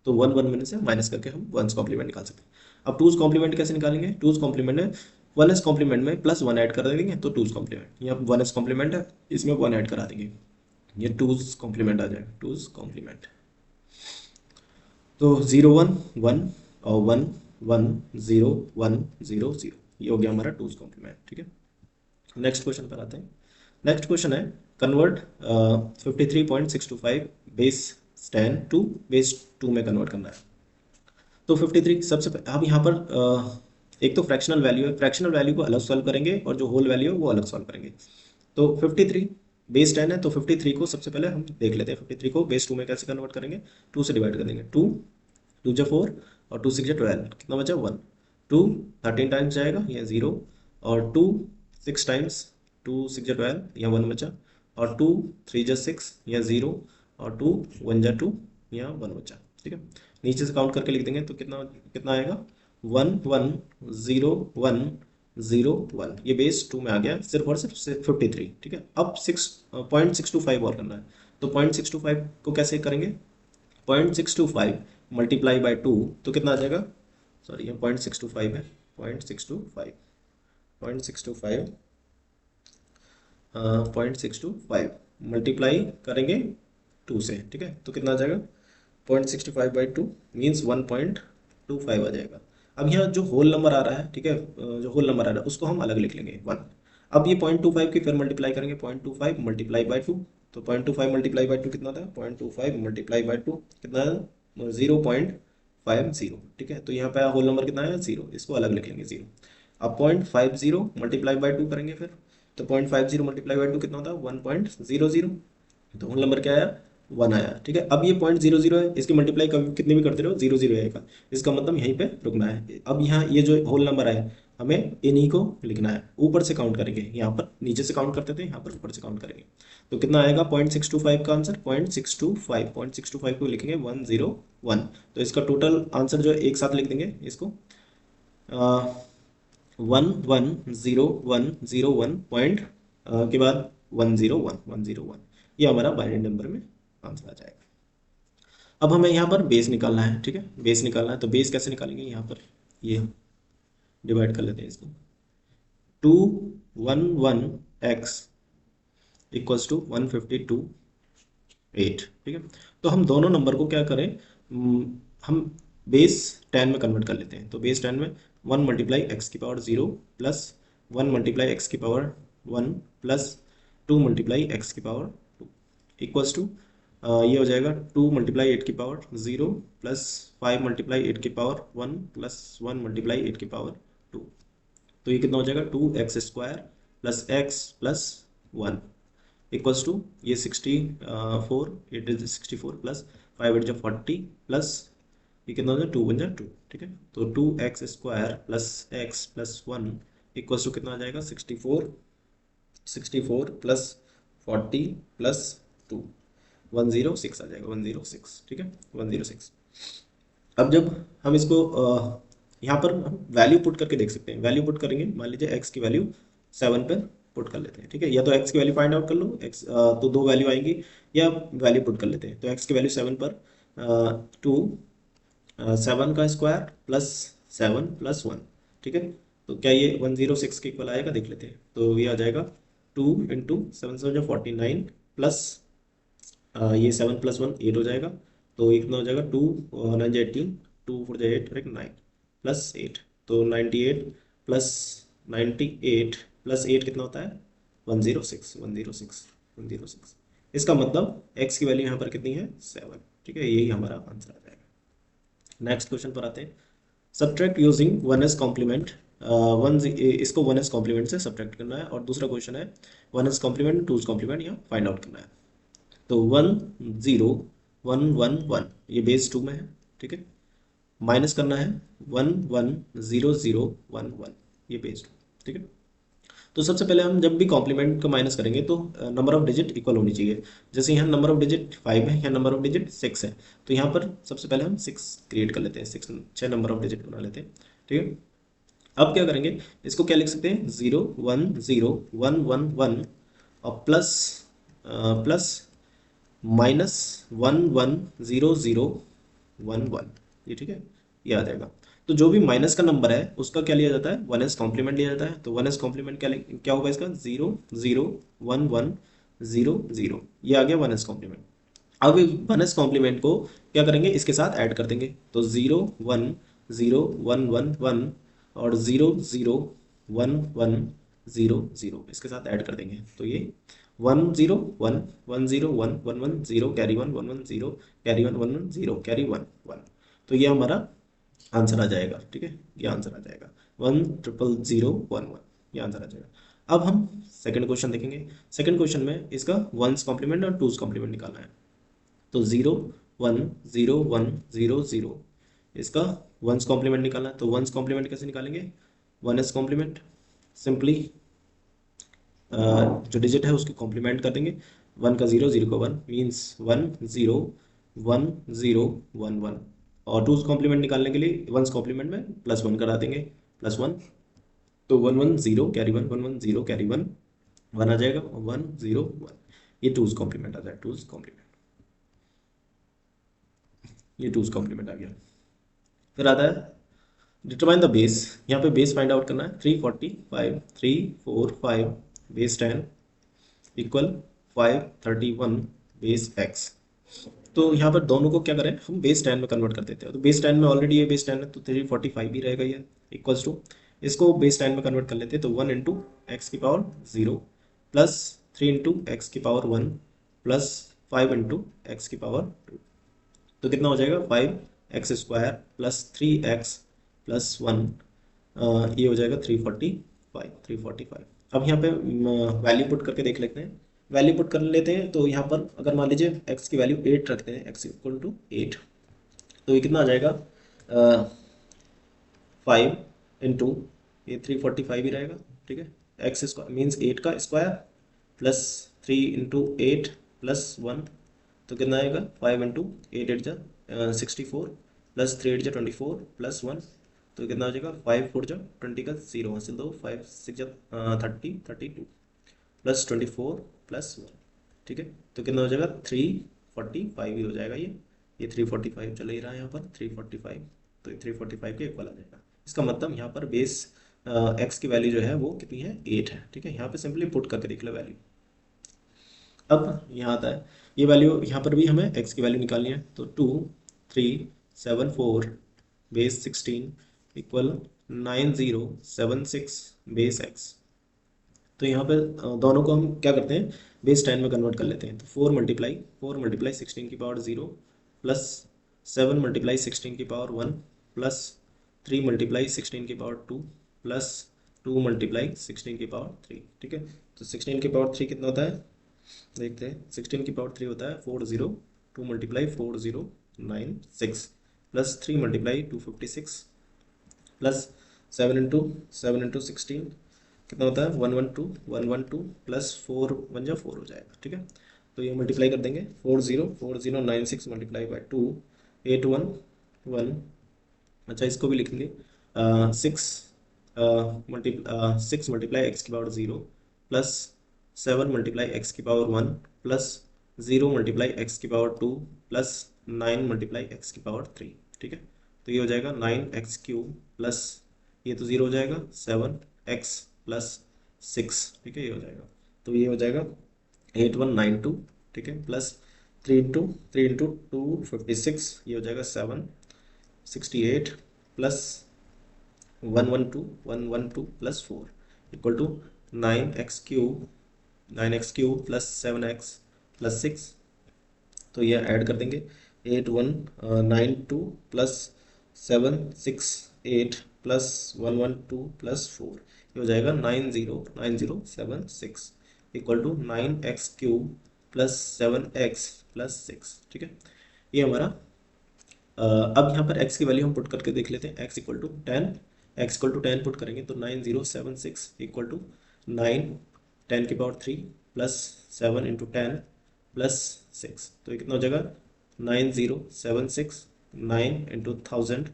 तो 1 1 में से माइनस करके हम 1's कॉम्प्लीमेंट निकाल सकते हैं। अब 2's कॉम्प्लीमेंट कैसे निकालेंगे? 2's कॉम्प्लीमेंट में 1's कॉम्प्लीमेंट में प्लस 1 ऐड कर देंगे तो 2's कॉम्प्लीमेंट, यहाँ 1's कॉम्प्लीमेंट है, इसमें 1 ऐड करा देंगे, ये 2's कॉम्प्लीमेंट आ जाएगा, 2's कॉम्प्लीमेंट। तो 0 1 1 और 1 1 0 1 0 0, ये हो गया हमारा 2's कॉम्प्लीमेंट, ठीक है। नेक्स्ट क्वेश्चन पर आते हैं। नेक्स्ट क्वेश्चन है कन्वर्ट 53.625 बेस 10 टू बेस 2 में कन्वर्ट करना है। तो 53 सबसे अब यहाँ पर एक तो फ्रैक्शनल वैल्यू है, फ्रैक्शनल वैल्यू को अलग सॉल्व करेंगे और जो होल वैल्यू है वो अलग सॉल्व करेंगे। तो 53 बेस 10 है, तो 53 को सबसे पहले हम देख लेते हैं 53 को बेस 2 में कैसे कन्वर्ट करेंगे। 2 से डिवाइड कर देंगे, 2 2 जा 4 और 2 6 जा 12, कितना बचा 1। 2 13 टाइम्स जाएगा, ये 0, और 2 6 टाइम्स, 2 6 जा 12, यहाँ 1 बचा, और 2 3 जा 6, यहाँ 0, और 2 1 जा 2, यहाँ 1 बचा, ठीक है। नीचे से काउंट करके लिख देंगे तो कितना कितना आएगा 1 1 0 1 0 1, ये बेस 2 में आ गया सिर्फ और सिर्फ 53, ठीक है। अब 6.625 और करना है, तो 0.625 को कैसे करेंगे? 0.625 मल्टीप्लाई बाई 2 तो कितना आ जाएगा, सॉरी ये 0.625 है, 0.625 0.625 0.625 मल्टीप्लाई करेंगे 2 से, ठीक है, तो कितना आ जाएगा 0.65 बाई 2 मीन्स 1.25 आ जाएगा। अब यहाँ जो होल नंबर आ रहा है, ठीक है, जो होल नंबर आ रहा है उसको हम अलग लिख लेंगे 1। अब ये 0.25 की फिर मल्टीप्लाई करेंगे, 0.25 मल्टीप्लाई बाई 2, तो 0.25 मल्टीप्लाई बाई 2 कितना था, 0.25 मल्टीप्लाई बाई 2 कितना है 0.50, ठीक है। तो यहाँ पे होल नंबर कितना है 0, इसको अलग लिख लेंगे 0। अब 0.50 मल्टीप्लाई बाई 2 करेंगे फिर, तो 0.50 मल्टीप्लाई बाई 2 कितना होता है 1.00, तो होल नंबर क्या आया 1 आया, ठीक है। अब ये 0.00 है, इसकी मल्टीप्लाई कितनी भी करते रहो 0 0 आएगा, इसका मतलब यहीं पे रुकना है। अब यहाँ ये जो होल नंबर आए हमें इन्हीं को लिखना है, ऊपर से काउंट करेंगे, यहाँ पर नीचे से काउंट करते थे, यहाँ पर ऊपर से काउंट करेंगे, तो कितना आएगा 0.625 का आंसर 0.625 को लिखेंगे 101, तो इसका टोटल आंसर जो है एक साथ लिख देंगे इसको 11001 पॉइंट के बाद 101, ये हमारा बाइनरी नंबर में आंसर आ जाएगा। अब हमें यहाँ पर बेस निकालना है, ठीक है, बेस निकालना है, तो बेस कैसे निकालेंगे, यहाँ पर ये डिवाइड कर लेते हैं इसको, 211x इक्वल्स टू 152.8, ठीक है। तो हम दोनों नंबर को क्या करें, हम बेस 10 में कन्वर्ट कर लेते हैं, तो बेस 10 में 1 मल्टीप्लाई एक्स की पावर 0 प्लस 1 मल्टीप्लाई एक्स की पावर 1 प्लस 2 मल्टीप्लाई एक्स की पावर 2 इक्वल्स टू ये हो जाएगा 2 मल्टीप्लाई 8 की पावर 0 प्लस 5 मल्टीप्लाई 8 की पावर 1 प्लस 1 मल्टीप्लाई 8 की पावर 2, तो ये कितना हो जाएगा 2x² plus x plus 1 equals to ये 64, 8 इज 64 प्लस 5 8 जो 40 प्लस ये कितना हो जाए 2 1 जा 2, ठीक है। तो 2x² plus x plus 1 equals to कितना आ जाएगा 64 प्लस 40 प्लस 2 106 आ जाएगा, 106, ठीक है, 106। अब जब हम इसको यहाँ पर हम वैल्यू पुट करके देख सकते हैं, वैल्यू पुट करेंगे, मान लीजिए x की वैल्यू 7 पर पुट कर लेते हैं, ठीक है, या तो x की वैल्यू फाइंड आउट कर लो, x तो दो वैल्यू आएंगी, या वैल्यू पुट कर लेते हैं, तो x की वैल्यू 7 पर 7 का स्क्वायर प्लस 7 प्लस 1, ठीक है, तो क्या ये 106 के इक्वल आएगा, देख लेते हैं, तो ये आ जाएगा 2 इंटू 7 से 49 प्लस ये 7 प्लस 1 8 हो जाएगा, तो ये कितना हो जाएगा 2 9 18, 2 4 8 और एक 9 प्लस 8, तो 98 प्लस 98 प्लस 8 कितना होता है 106, 106, 106। इसका मतलब x की वैल्यू यहाँ पर कितनी है 7, ठीक है, यही हमारा आंसर आ जाएगा। नेक्स्ट क्वेश्चन पर आते हैं, सब्ट्रैक्ट यूजिंग 1s कॉम्प्लीमेंट, इसको 1s कॉम्प्लीमेंट से सब्ट्रैक्ट करना है, और दूसरा क्वेश्चन है 1s कॉम्प्लीमेंट 2s कॉम्प्लीमेंट यहाँ फाइंड आउट करना है। तो 1 0 1 1 1 ये बेस 2 में है, ठीक है, माइनस करना है 1 1 0 0 1 1 ये बेस 2, ठीक है। तो सबसे पहले हम जब भी कॉम्प्लीमेंट का माइनस करेंगे तो नंबर ऑफ डिजिट इक्वल होनी चाहिए, जैसे यहाँ नंबर ऑफ डिजिट 5 है, यहाँ नंबर ऑफ डिजिट 6 है, तो यहाँ पर सबसे पहले हम 6 क्रिएट कर लेते हैं, 6 नंबर ऑफ डिजिट बना लेते हैं, ठीक है। अब क्या करेंगे, इसको क्या लिख सकते हैं 0 1 0 1 1 1 और प्लस -110011, ये ठीक है, ये आ जाएगा। तो जो भी माइनस का नंबर है उसका क्या लिया जाता है, 1s कॉम्प्लीमेंट लिया जाता है। तो 1s कॉम्प्लीमेंट क्या होगा इसका, 0 0 1 1 0 0, ये आ गया 1s कॉम्प्लीमेंट। अब 1s कॉम्प्लीमेंट को क्या करेंगे, इसके साथ ऐड कर देंगे। तो 0 1 0 1 1 1 और 0 0 1 1 0 0 इसके साथ ऐड कर देंगे। तो ये 1 0 1 1 0 1 1 1 0 कैरी 1 1 1 0 कैरी 1 1 1 0 कैरी 1 1। तो ये हमारा आंसर आ जाएगा, ठीक है, ये आंसर आ जाएगा 1 0 0 0 1 1, ये आंसर आ जाएगा। अब हम सेकंड क्वेश्चन देखेंगे। सेकंड क्वेश्चन में इसका 1s कॉम्प्लीमेंट और 2s कॉम्प्लीमेंट निकालना है। तो 0 1 0 1 0 0, इसका 1s कॉम्प्लीमेंट निकालना है। तो 1s कॉम्प्लीमेंट कैसे निकालेंगे, 1s कॉम्प्लीमेंट सिंपली जो डिजिट है उसके कॉम्प्लीमेंट कर देंगे। 1 का 0 0 का 1 मीन्स 1 0 1 0 1 1। और 2s कॉम्प्लीमेंट निकालने के लिए 1s कॉम्प्लीमेंट में +1 करा देंगे, +1। तो 1 1 0 कैरी 1 1 1 0 कैरी 1 1 आ जाएगा, 1 0 1, ये 2s कॉम्प्लीमेंट आ जाएगा, 2s कॉम्प्लीमेंट, ये 2s कॉम्प्लीमेंट आ गया। फिर आता है डिटरमाइन द बेस। यहाँ पे बेस फाइंड आउट करना है। 345 345 बेस 10 इक्वल 531 बेस x। तो यहाँ पर दोनों को क्या करें, हम बेस 10 में कन्वर्ट कर देते हैं। तो बेस 10 में ऑलरेडी ये बेस 10 है, तो 345 भी रहेगा ये, इक्वल्स टू इसको बेस 10 में कन्वर्ट कर लेते हैं। तो 1 इंटू एक्स की पावर 0 प्लस 3 इंटू एक्स की पावर 1 प्लस 5 इंटू एक्स की पावर 2। तो कितना हो जाएगा, 5x² प्लस 3x प्लस 1, ये हो जाएगा 345। अब यहाँ पे वैल्यू पुट करके देख लेते हैं। वैल्यू पुट कर लेते हैं तो यहाँ पर अगर मान लीजिए x की वैल्यू 8 रखते हैं, x इक्वल टू 8, तो ये कितना आ जाएगा, 5 इंटू ये 345 ही रहेगा, ठीक है। एक्स स्क्वायर मीन्स 8 का स्क्वायर प्लस 3 इंटू 8 प्लस 1, तो कितना आएगा, 5 इंटू 8 8 जा 64 प्लस 3 8 जा 24 प्लस 1, तो कितना हो जाएगा, 5 4 जा 20 का 0 हासिल, दो 5 6 जा 30 32 प्लस 24 प्लस 1, ठीक है। तो कितना हो जाएगा, 345 ही हो जाएगा ये 345 चल ही रहा है यहाँ पर 345, तो ये 345 के इक्वल आ जाएगा। इसका मतलब यहाँ पर बेस एक्स की वैल्यू जो है वो कितनी है, 8 है, ठीक है। यहाँ पे सिंपली पुट करके देख लो वैल्यू। अब यहाँ आता है ये वैल्यू, यहाँ पर भी हमें x की वैल्यू निकालनी है। तो 2 3 7 4 बेस 16 इक्वल 9076 बेस x। तो यहाँ पे दोनों को हम क्या करते हैं, बेस 10 में कन्वर्ट कर लेते हैं। तो 4 मल्टीप्लाई 16 की पावर 0 प्लस 7 मल्टीप्लाई 16 की पावर 1 प्लस 3 मल्टीप्लाई 16 की पावर 2 प्लस 2 मल्टीप्लाई 16 की पावर 3, ठीक है। तो 16 की पावर 3 कितना होता है, देखते हैं। 16 की पावर 3 होता है 40, 2 multiply 4096 plus 3 multiply 256 plus 7 into 16 कितना होता है, 112 प्लस 4 1 जा 4 हो जाएगा, ठीक है। तो ये मल्टीप्लाई कर देंगे, 4096 मल्टीप्लाई बाई 2 811। अच्छा इसको भी लिखेंगे, 6 मल्टीप्लाई एक्स की पावर 0 प्लस 7 मल्टीप्लाई एक्स की पावर 1 प्लस 0 मल्टीप्लाई एक्स की पावर 2 प्लस 9 मल्टीप्लाई एक्स की पावर 3, ठीक है। तो ये हो जाएगा 9x³ प्लस ये तो 0 हो जाएगा 7x प्लस 6, ठीक है, ये हो जाएगा। तो ये हो जाएगा 8192, ठीक है, प्लस 3 इंटू 256, ये हो जाएगा 768 plus 112 plus 4 equal to 9x³ plus 7x plus 6। तो ये ऐड कर देंगे, 8192 प्लस 768 प्लस 112 प्लस 4, ये हो जाएगा 909076 equal to 9x³ plus 7x plus 6, ठीक है। ये हमारा अब यहाँ पर x की वैल्यू हम पुट करके देख लेते हैं। x इक्वल टू 10, पुट करेंगे तो 9076 इक्वल टू 9 10 की पावर 3 प्लस 7 इंटू 10 प्लस 6, तो ये कितना हो जाएगा, 9076 9 इंटू 1000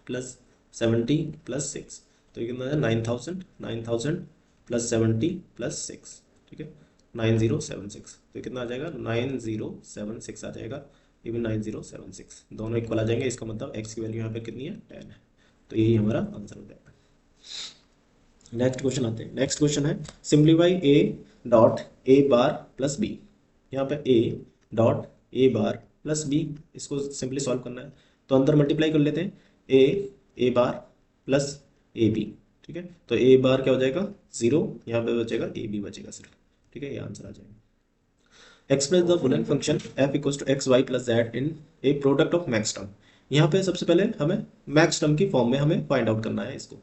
प्लस 70 प्लस 6, तो ये कितना है 9000 प्लस 70 प्लस 6, ठीक है। 9076, तो कितना आ जाएगा 9076 आ जाएगा, ये भी 9076, दोनों इक्वल आ जाएंगे, इसका मतलब x की वैल्यू यहाँ पे कितनी है 10 है, तो यही हमारा आंसर हो जाएगा। नेक्स्ट क्वेश्चन आते हैं। नेक्स्ट क्वेश्चन है simplify a dot a bar plus b। यहाँ पे a dot a bar plus b, इसको सिंपली सॉल्व करना है, तो अंदर मल्टीप्लाई कर लेते हैं, a bar plus A B, ठीक है, तो a बार क्या हो जाएगा 0, यहाँ पे बचेगा a b बचेगा सिर्फ, ठीक है, ये आंसर आ जाएगा। Express the Boolean function f equals to X Y plus Z in a product of max term. यहाँ पे सबसे पहले हमें मैक्स टर्म की फॉर्म में हमें फाइंड आउट करना है इसको,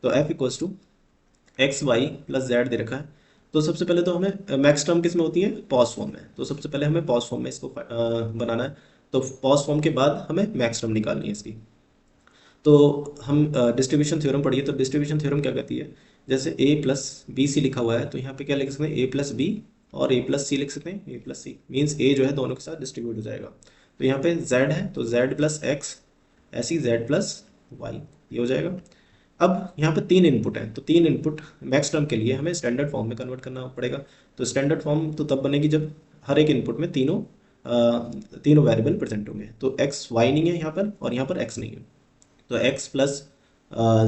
तो f equals to X Y plus Z दे रखा है, तो सबसे पहले तो हमें मैक्स टर्म किस में होती है पॉज फॉर्म में, तो सबसे पहले हमें पॉज फॉर्म में इसको बनाना है, तो पॉज फॉर्म के बाद हमें मैक्स टर्म निकालनी है इसकी। तो हम डिस्ट्रीब्यूशन थ्योरम पढ़िए, तो डिस्ट्रीब्यूशन थ्योरम क्या कहती है, जैसे a प्लस बी सी लिखा हुआ है, तो यहाँ पे क्या लिख सकते हैं a प्लस बी और a प्लस सी लिख सकते हैं, a plus C means a जो है दोनों के साथ डिस्ट्रीब्यूट हो जाएगा, तो यहाँ पे z है तो z प्लस एक्स, ऐसी z प्लस वाई, ये हो जाएगा। अब यहाँ पे तीन इनपुट हैं, तो तीन इनपुट मैक्स टर्म के लिए हमें स्टैंडर्ड फॉर्म में कन्वर्ट करना पड़ेगा, तो स्टैंडर्ड फॉर्म तो तब बनेगी जब हर एक इनपुट में तीनों वेरिएबल प्रेजेंट होंगे, तो एक्स वाई नहीं है यहाँ पर और यहाँ पर एक्स नहीं है, तो x plus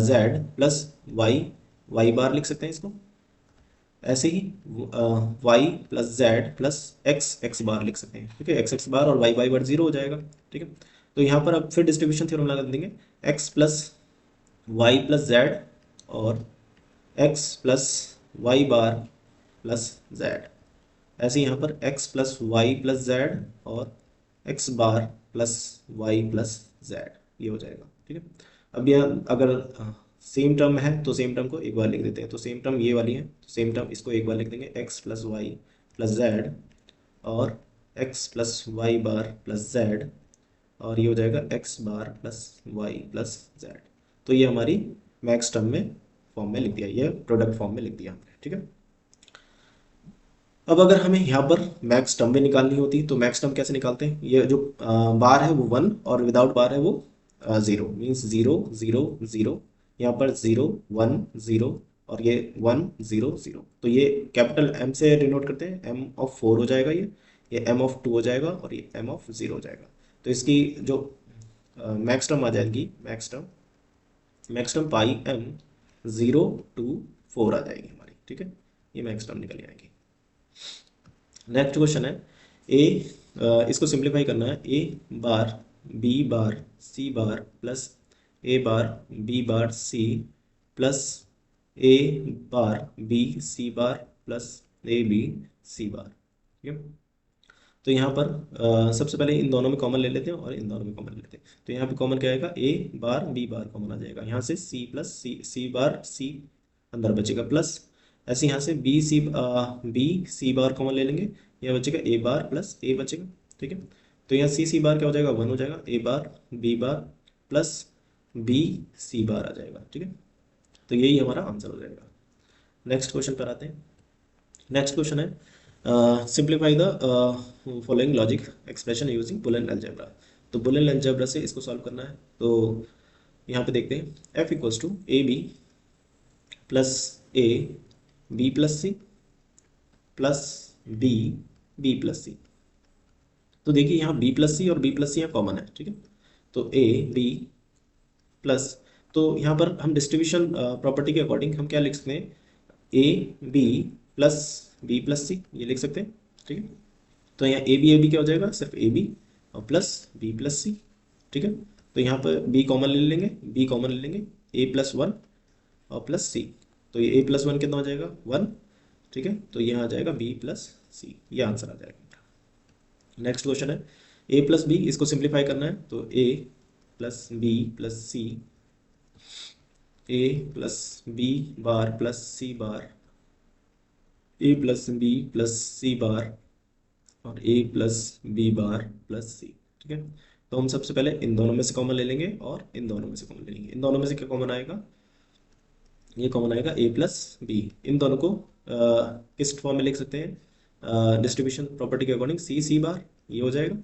Z plus Y bar लिख सकते हैं इसको, ऐसे ही y plus Z plus X bar लिख सकते हैं, ठीक है, एक्स बार और वाई बार 0 हो जाएगा, ठीक है। तो यहाँ पर अब फिर डिस्ट्रीब्यूशन थ्योरम लगा देंगे, x plus Y plus Z और x plus Y bar plus Z, ऐसे यहाँ पर x plus Y plus Z और x bar plus Y plus Z, ये हो जाएगा, ठीक है। अब यह अगर सेम टर्म है तो सेम टर्म को एक बार लिख देते हैं, तो सेम टर्म ये वाली है, तो सेम टर्म इसको एक बार लिख देंगे, x plus Y plus Z और x plus Y bar plus Z, और ये हो जाएगा x bar plus Y plus Z, तो ये हमारी मैक्स टर्म में फॉर्म में लिख दिया, ये प्रोडक्ट फॉर्म में लिख दिया हमने, ठीक है। अब अगर हमें यहाँ पर मैक्स टर्म भी निकालनी होती तो मैक्स टर्म कैसे निकालते हैं, ये जो बार है वो 1 और विदाउट बार है वो 0, मीन्स 0 0 0, यहाँ पर 0 1 0 और ये 1 0 0, तो ये कैपिटल M से डिनोट करते हैं, M ऑफ 4 हो जाएगा, ये M ऑफ 2 हो जाएगा और ये M ऑफ 0 हो जाएगा, तो इसकी जो मैक्स टर्म आ जाएगी, max term pi M 0 to 4 आ जाएगी हमारी, ठीक है, ये मैक्स टर्म निकल आएगी। नेक्स्ट क्वेश्चन है इसको सिंप्लीफाई करना है, a bar b bar c bar plus a bar b bar c plus a bar b c bar plus a b c बार, ठीक है। तो यहाँ पर सबसे पहले इन दोनों में कॉमन ले लेते हैं और इन दोनों में कॉमन ले लेते हैं, तो यहाँ पे कॉमन क्या आएगा, a bar b bar common आ जाएगा, यहाँ से c plus c bar c अंदर बचेगा, प्लस ऐसे यहाँ से बी सी बार कॉमन ले लेंगे, यह बचेगा ए बार प्लस ए बचेगा, ठीक है। तो यहाँ सी बार क्या हो जाएगा 1 हो जाएगा, A bar B bar plus B C bar आ जाएगा, ठीक है, तो यही हमारा आंसर हो जाएगा। नेक्स्ट क्वेश्चन पर आते हैं। नेक्स्ट क्वेश्चन है simplify the following logic expression using Boolean algebra, तो बुलियन अलजेब्रा से इसको सॉल्व करना है, तो यहाँ पे देखते हैं F equals to A B plus A B plus C plus B B plus C, तो देखिए यहाँ बी प्लस सी और बी प्लस सी यहाँ कॉमन है, ठीक है, तो ए बी प्लस, तो यहाँ पर हम डिस्ट्रीब्यूशन प्रॉपर्टी के अकॉर्डिंग हम क्या लिख सकते हैं, A B plus B plus C, ये लिख सकते हैं, ठीक है। तो यहाँ ए बी क्या हो जाएगा, सिर्फ ए बी और प्लस बी प्लस सी, ठीक है। तो यहाँ पर बी कॉमन ले लेंगे, बी कॉमन ले लेंगे, ए प्लस 1 और प्लस सी, तो ये ए प्लस 1 कितना हो जाएगा 1, ठीक है, तो यहाँ आ जाएगा बी प्लस सी, ये आंसर आ जाएगा। नेक्स्ट क्वेश्चन है ए प्लस बी, इसको सिंप्लीफाई करना है, तो ए प्लस बी प्लस सी, ए plus B bar plus C बार, ए plus B plus C bar और A plus B bar plus सी, ठीक है। तो हम सबसे पहले इन दोनों में से कॉमन ले लेंगे और इन दोनों में से कॉमन ले लेंगे, इन दोनों में से क्या कॉमन आएगा, ये कॉमन आएगा ए प्लस बी, इन दोनों को किस फॉर्म में लिख सकते हैं, डिस्ट्रीब्यूशन प्रॉपर्टी के अकॉर्डिंग सी बार, ये हो जाएगा,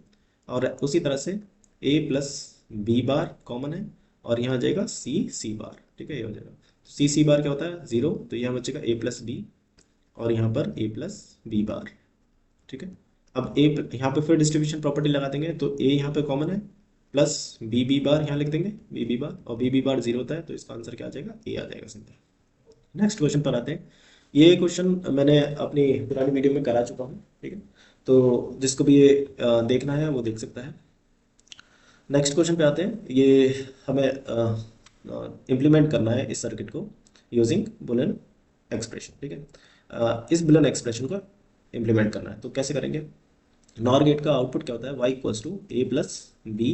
और उसी तरह से ए प्लस बी बार कॉमन है और यहाँ आ जाएगा सी बार, ठीक है, ये हो जाएगा। सी बार क्या होता है 0, तो यहाँ बचेगा ए प्लस बी और यहाँ पर ए प्लस बी बार, ठीक है। अब ए यहाँ पे फिर डिस्ट्रीब्यूशन प्रॉपर्टी लगा देंगे, तो ए यहाँ पे कॉमन है प्लस बी बी बार यहाँ लिख देंगे, बी बी बार, और बी बी बार 0 होता है, तो इसका आंसर क्या आ जाएगा, ए आ जाएगा सिंपल। नेक्स्ट क्वेश्चन पर आते हैं। ये क्वेश्चन मैंने अपनी पुरानी वीडियो में करा चुका हूँ, ठीक है, तो जिसको भी ये देखना है वो देख सकता है। नेक्स्ट क्वेश्चन पे आते हैं। ये हमें इम्प्लीमेंट करना है इस सर्किट को यूजिंग बुलियन एक्सप्रेशन, ठीक है। इस बुलियन एक्सप्रेशन को इम्प्लीमेंट करना है, तो कैसे करेंगे। नॉर गेट का आउटपुट क्या होता है, y equals to A plus B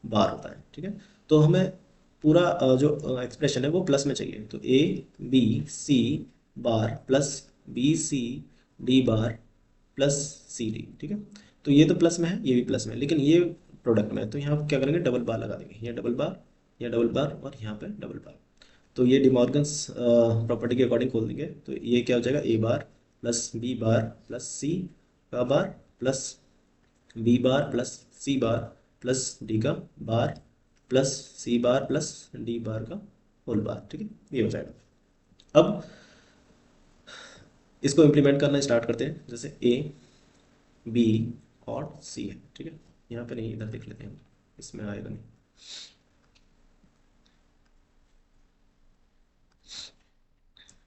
bar होता है, ठीक है। तो हमें पूरा जो एक्सप्रेशन है वो प्लस में चाहिए, तो A B C bar plus B C D bar plus C D, ठीक है। तो ये तो प्लस में है, ये भी प्लस में है, लेकिन ये प्रोडक्ट में है, तो यहाँ क्या करेंगे, डबल बार लगा देंगे, यहाँ डबल बार, यहाँ डबल बार, और यहाँ पे डबल बार। तो ये डिमॉर्गन्स प्रॉपर्टी के अकॉर्डिंग खोल देंगे, तो ये क्या हो जाएगा, A bar plus B bar plus C का बार plus B bar plus C bar plus D का बार plus C bar plus D bar का होल बार, ठीक है, ये हो जाएगा। अब इसको इम्प्लीमेंट करना स्टार्ट करते हैं। जैसे ए बी और सी है, ठीक है, यहाँ पे नहीं, इधर देख लेते हैं, इसमें आएगा नहीं।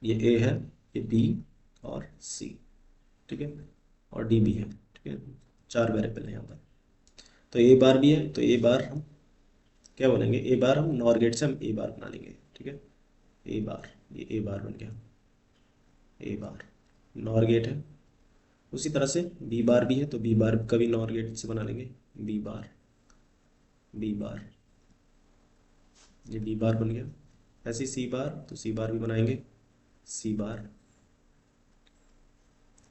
ये ए है, ये बी और सी, ठीक है, और डी भी है, ठीक है, 4 वेरिएबल है यहाँ पर। तो ए बार भी है, तो ए बार हम क्या बोलेंगे, ए बार हम नॉर गेट से हम ए बार बना लेंगे, ठीक है, ए बार, ये ए बार बन गया, ए बार नॉर गेट है। उसी तरह से बी बार भी है, तो बी बार का भी नॉर गेट से बना लेंगे, बी बार, बी बार, ये बी बार बन गया। ऐसे सी बार, तो सी बार भी बनाएंगे, सी बार,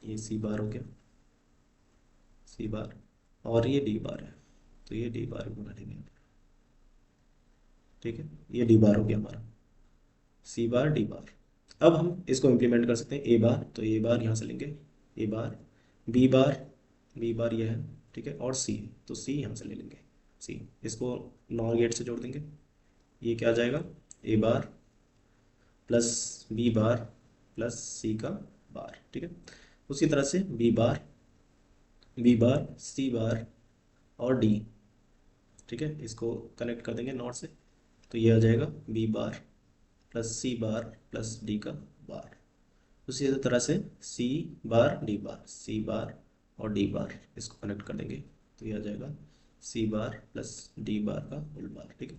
ये सी बार हो गया, सी बार, और ये डी बार है, तो ये डी बार भी बना लेंगे, ठीक है, ये डी बार हो गया हमारा, सी बार डी बार। अब हम इसको इम्प्लीमेंट कर सकते हैं, ए बार, तो ए बार यहाँ से लेंगे, A bar, B bar, B बार ये है, ठीक है, और सी, तो सी यहाँ से ले लेंगे, सी, इसको नॉर गेट से जोड़ देंगे, ये क्या आ जाएगा, A bar plus B bar plus C का बार, ठीक है। उसी तरह से B bar, B bar, C bar और डी, ठीक है, इसको कनेक्ट कर देंगे नॉट से, तो ये आ जाएगा B bar plus C bar plus D का बार। उसी तरह से सी bar D bar, C bar और डी बार, इसको कनेक्ट कर देंगे, तो ये आ जाएगा सी बार प्लस डी बार का होल बार, ठीक है।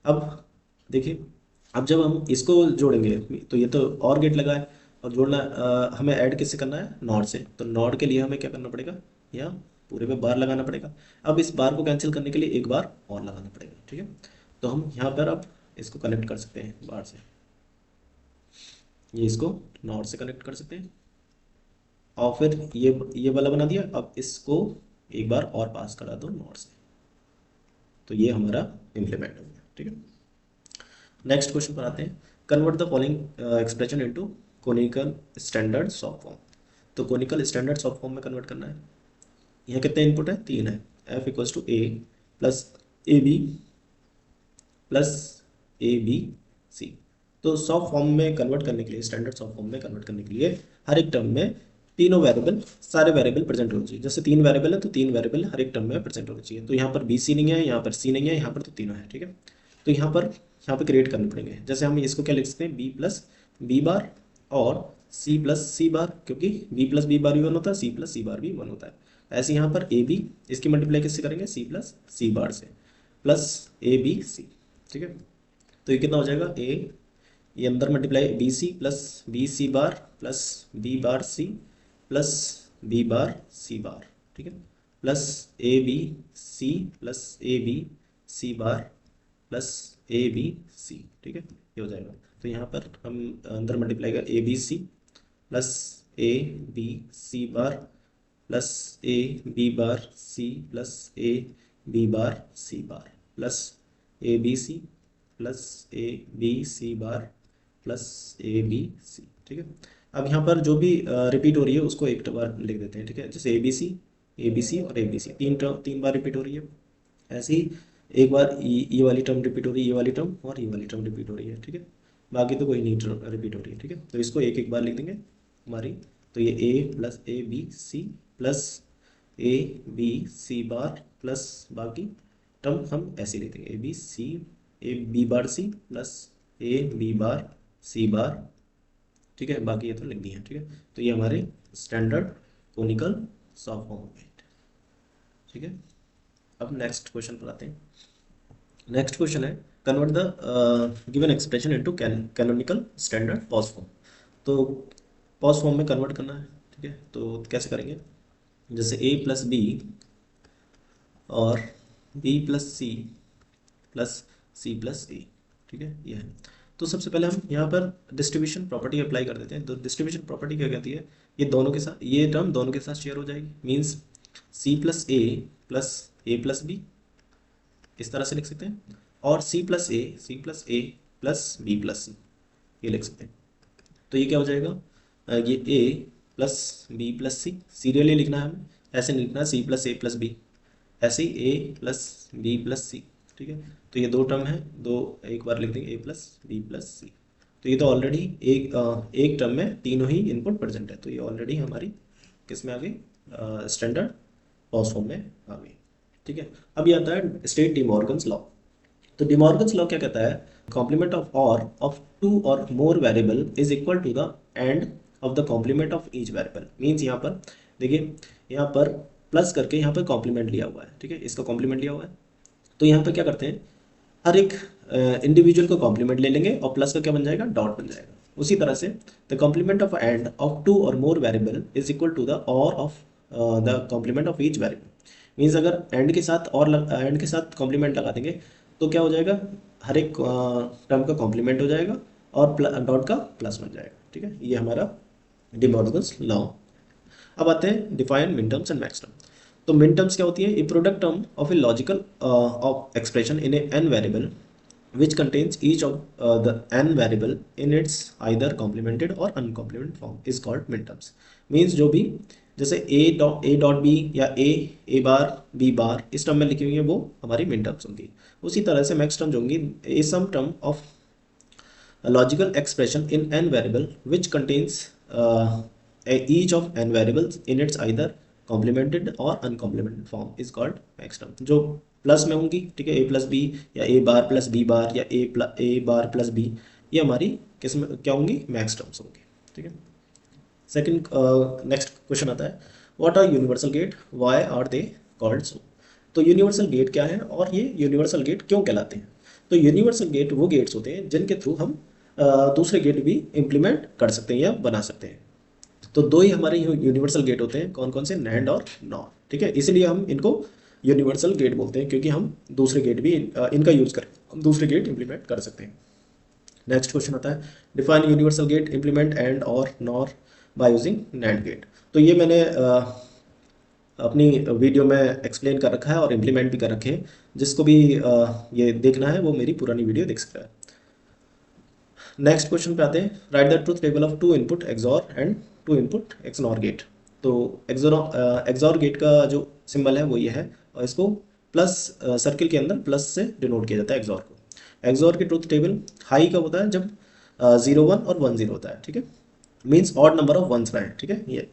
अब देखिए, अब जब हम इसको जोड़ेंगे, तो ये तो और गेट लगा है, और जोड़ना हमें ऐड किससे करना है, नॉट से, तो नॉट के लिए हमें क्या करना पड़ेगा, यहाँ पूरे पे बार लगाना पड़ेगा। अब इस बार को कैंसिल करने के लिए एक बार और लगाना पड़ेगा, ठीक है। तो हम यहाँ पर अब इसको कनेक्ट कर सकते हैं बार से, ये इसको नॉट से कनेक्ट कर सकते हैं, और फिर ये वाला बना दिया। अब इसको एक बार और पास करा दो नॉट से, तो ये हमारा इम्प्लीमेंट हो गया, ठीक है। नेक्स्ट क्वेश्चन पर आते हैं। Convert the following expression into canonical standard soft form. तो कोनिकल स्टैंडर्ड सॉफ्ट फॉर्म में कन्वर्ट करना है। यहाँ कितने इनपुट है, 3 है, F equals to A plus A B plus A B C. तो सॉफ्ट फॉर्म में कन्वर्ट करने के लिए, स्टैंडर्ड सॉफ्ट फॉर्म में कन्वर्ट करने के लिए हर एक टर्म में तीनों वेरिएबल, सारे वेरिएबल प्रेजेंट होने चाहिए। जैसे 3 वेरिएबल है, तो 3 वेरिएबल हर एक टर्म में प्रेजेंट होने चाहिए। तो यहाँ पर बी सी नहीं है, यहाँ पर सी नहीं है, यहाँ पर तो तीनों है, ठीक है। तो यहाँ पर क्रिएट करने पड़ेंगे। जैसे हम इसको क्या लिख सकते हैं, बी प्लस बी बार और सी प्लस सी बार, क्योंकि बी प्लस बी बार भी 1 होता है, सी प्लस सी बार भी 1 होता है। ऐसे यहाँ पर ए बी, इसकी मल्टीप्लाई किससे करेंगे, सी प्लस सी बार से, प्लस ए बी सी, ठीक है। तो ये कितना हो जाएगा, ए, ये अंदर multiply B C plus B C bar plus B bar C plus B bar C bar, ठीक है, plus A B C plus A B C bar plus A B C, ठीक है, ये हो जाएगा। तो यहाँ पर हम अंदर मल्टीप्लाई कर A B C plus A B C bar plus A B bar C plus A B bar C bar plus A B C plus A B C bar plus A B C, ठीक है। अब यहाँ पर जो भी repeat हो रही है उसको एक बार लिख देते हैं, ठीक है। जैसे ए बी सी और ए बी सी, 3 बार रिपीट हो रही है। ऐसे ही एक बार ये वाली टर्म रिपीट हो रही है, ये वाली टर्म और ये वाली टर्म रिपीट हो रही है, ठीक है। बाकी तो कोई नहीं टर्म रिपीट हो रही है, ठीक है। तो इसको एक एक बार लिख देंगे हमारी तो ये A plus A B C plus A B C bar plus बाकी टर्म हम ऐसे लिख देंगे A B bar C plus A B bar C bar, ठीक है। बाकी ये तो लिख दिए हैं, ठीक है। तो ये हमारे स्टैंडर्ड कोनिकल सॉफ्ट फॉर्म हो गए, ठीक है। अब नेक्स्ट क्वेश्चन पर आते हैं। नेक्स्ट क्वेश्चन है convert the given expression into canonical standard POS form. तो पॉज फॉर्म में कन्वर्ट करना है, ठीक है। तो कैसे करेंगे, जैसे a प्लस बी और b plus C plus C plus A, ठीक है, ये है। तो सबसे पहले हम यहाँ पर डिस्ट्रीब्यूशन प्रॉपर्टी अप्लाई कर देते हैं। तो डिस्ट्रीब्यूशन प्रॉपर्टी क्या कहती है, ये दोनों के साथ, ये टर्म दोनों के साथ शेयर हो जाएगी, means C plus A plus B, इस तरह से लिख सकते हैं। और सी plus A plus B plus C, ये लिख सकते हैं। तो ये क्या हो जाएगा, ये A plus B plus C, serially लिखना है हमें, ऐसे नहीं लिखना सी प्लस ए प्लस बी, ऐसे ही ए प्लस बी प्लस सी, ठीक है। तो ये दो टर्म है, दो एक बार लिख देंगे ए प्लस बी प्लस सी। तो ये तो ऑलरेडी एक टर्म में तीनों ही इनपुट प्रेजेंट है, तो ये ऑलरेडी हमारी किस में आ गई, स्टैंडर्ड पॉज फॉर्म में आ गई, ठीक है। अब ये आता है स्टेट डिमॉर्गन्स लॉ। तो डिमॉर्गन्स लॉ क्या कहता है, complement of or of two or more variable is equal to the and of the complement of each variable. Means यहाँ पर देखिए, यहाँ पर प्लस करके यहाँ पर कॉम्प्लीमेंट लिया हुआ है, ठीक है, इसका कॉम्प्लीमेंट लिया हुआ है। तो यहाँ पर क्या करते हैं, हर एक इंडिविजुअल को कॉम्प्लीमेंट ले लेंगे और प्लस का क्या बन जाएगा, डॉट बन जाएगा। उसी तरह से the complement of and of two or more variable is equal to the or of the complement of each variable. Means अगर एंड के साथ और एंड के साथ कॉम्प्लीमेंट लगा देंगे तो क्या हो जाएगा, हर एक टर्म का कॉम्प्लीमेंट हो जाएगा और डॉट का प्लस बन जाएगा, ठीक है। ये हमारा डिमॉर्गन्स लॉ। अब आते हैं डिफाइन मिन टर्म्स एंड मैक्स टर्म। तो मिन टर्म्स क्या होती है, a product term of a logical of expression in a n variable which contains each of the n variable in its either complemented or uncomplimented form is called minterms। means जो भी जैसे a dot b या a bar b बार इस term में लिखी हुई है वो हमारी minterms होंगी। उसी तरह से मैक्स टर्म जो होंगी a sum term of logical expression in n variable which contains each of n variables in its either complemented or uncomplimented form is called max term। जो प्लस में होंगी, ठीक है, ए प्लस बी या A bar plus B बार या A bar plus B, ये हमारी किस में क्या होंगी, मैक्स टर्म्स होंगी, ठीक है। सेकंड नेक्स्ट क्वेश्चन आता है, what are universal gate, why are they called so. तो यूनिवर्सल गेट क्या है और ये यूनिवर्सल गेट क्यों कहलाते हैं। तो यूनिवर्सल गेट वो गेट्स होते हैं जिनके थ्रू हम दूसरे गेट भी इम्प्लीमेंट कर सकते हैं या बना सकते हैं। तो दो ही हमारे यूनिवर्सल गेट होते हैं, कौन कौन से, नैंड और नॉर, ठीक है। इसलिए हम इनको यूनिवर्सल गेट बोलते हैं क्योंकि हम दूसरे गेट भी इनका यूज करें, हम दूसरे गेट इंप्लीमेंट कर सकते हैं। नेक्स्ट क्वेश्चन आता है, define universal gate, implement and or NOR by using NAND gate. तो ये मैंने अपनी वीडियो में एक्सप्लेन कर रखा है और इम्प्लीमेंट भी कर रखे हैं, जिसको भी ये देखना है वो मेरी पुरानी वीडियो देख सकता है। नेक्स्ट क्वेश्चन पे आते हैं, write the truth table of two input XOR and two input XNOR gate. तो एक्सॉर गेट का जो सिंबल है वो ये है और इसको प्लस सर्किल के अंदर प्लस से डिनोट किया जाता है एक्सॉर को। एक्सॉर की ट्रूथ टेबल हाई कब होता है, जब 0 1 और 1 0 होता है, ठीक है, means odd number of ones रहे, ठीक है। ये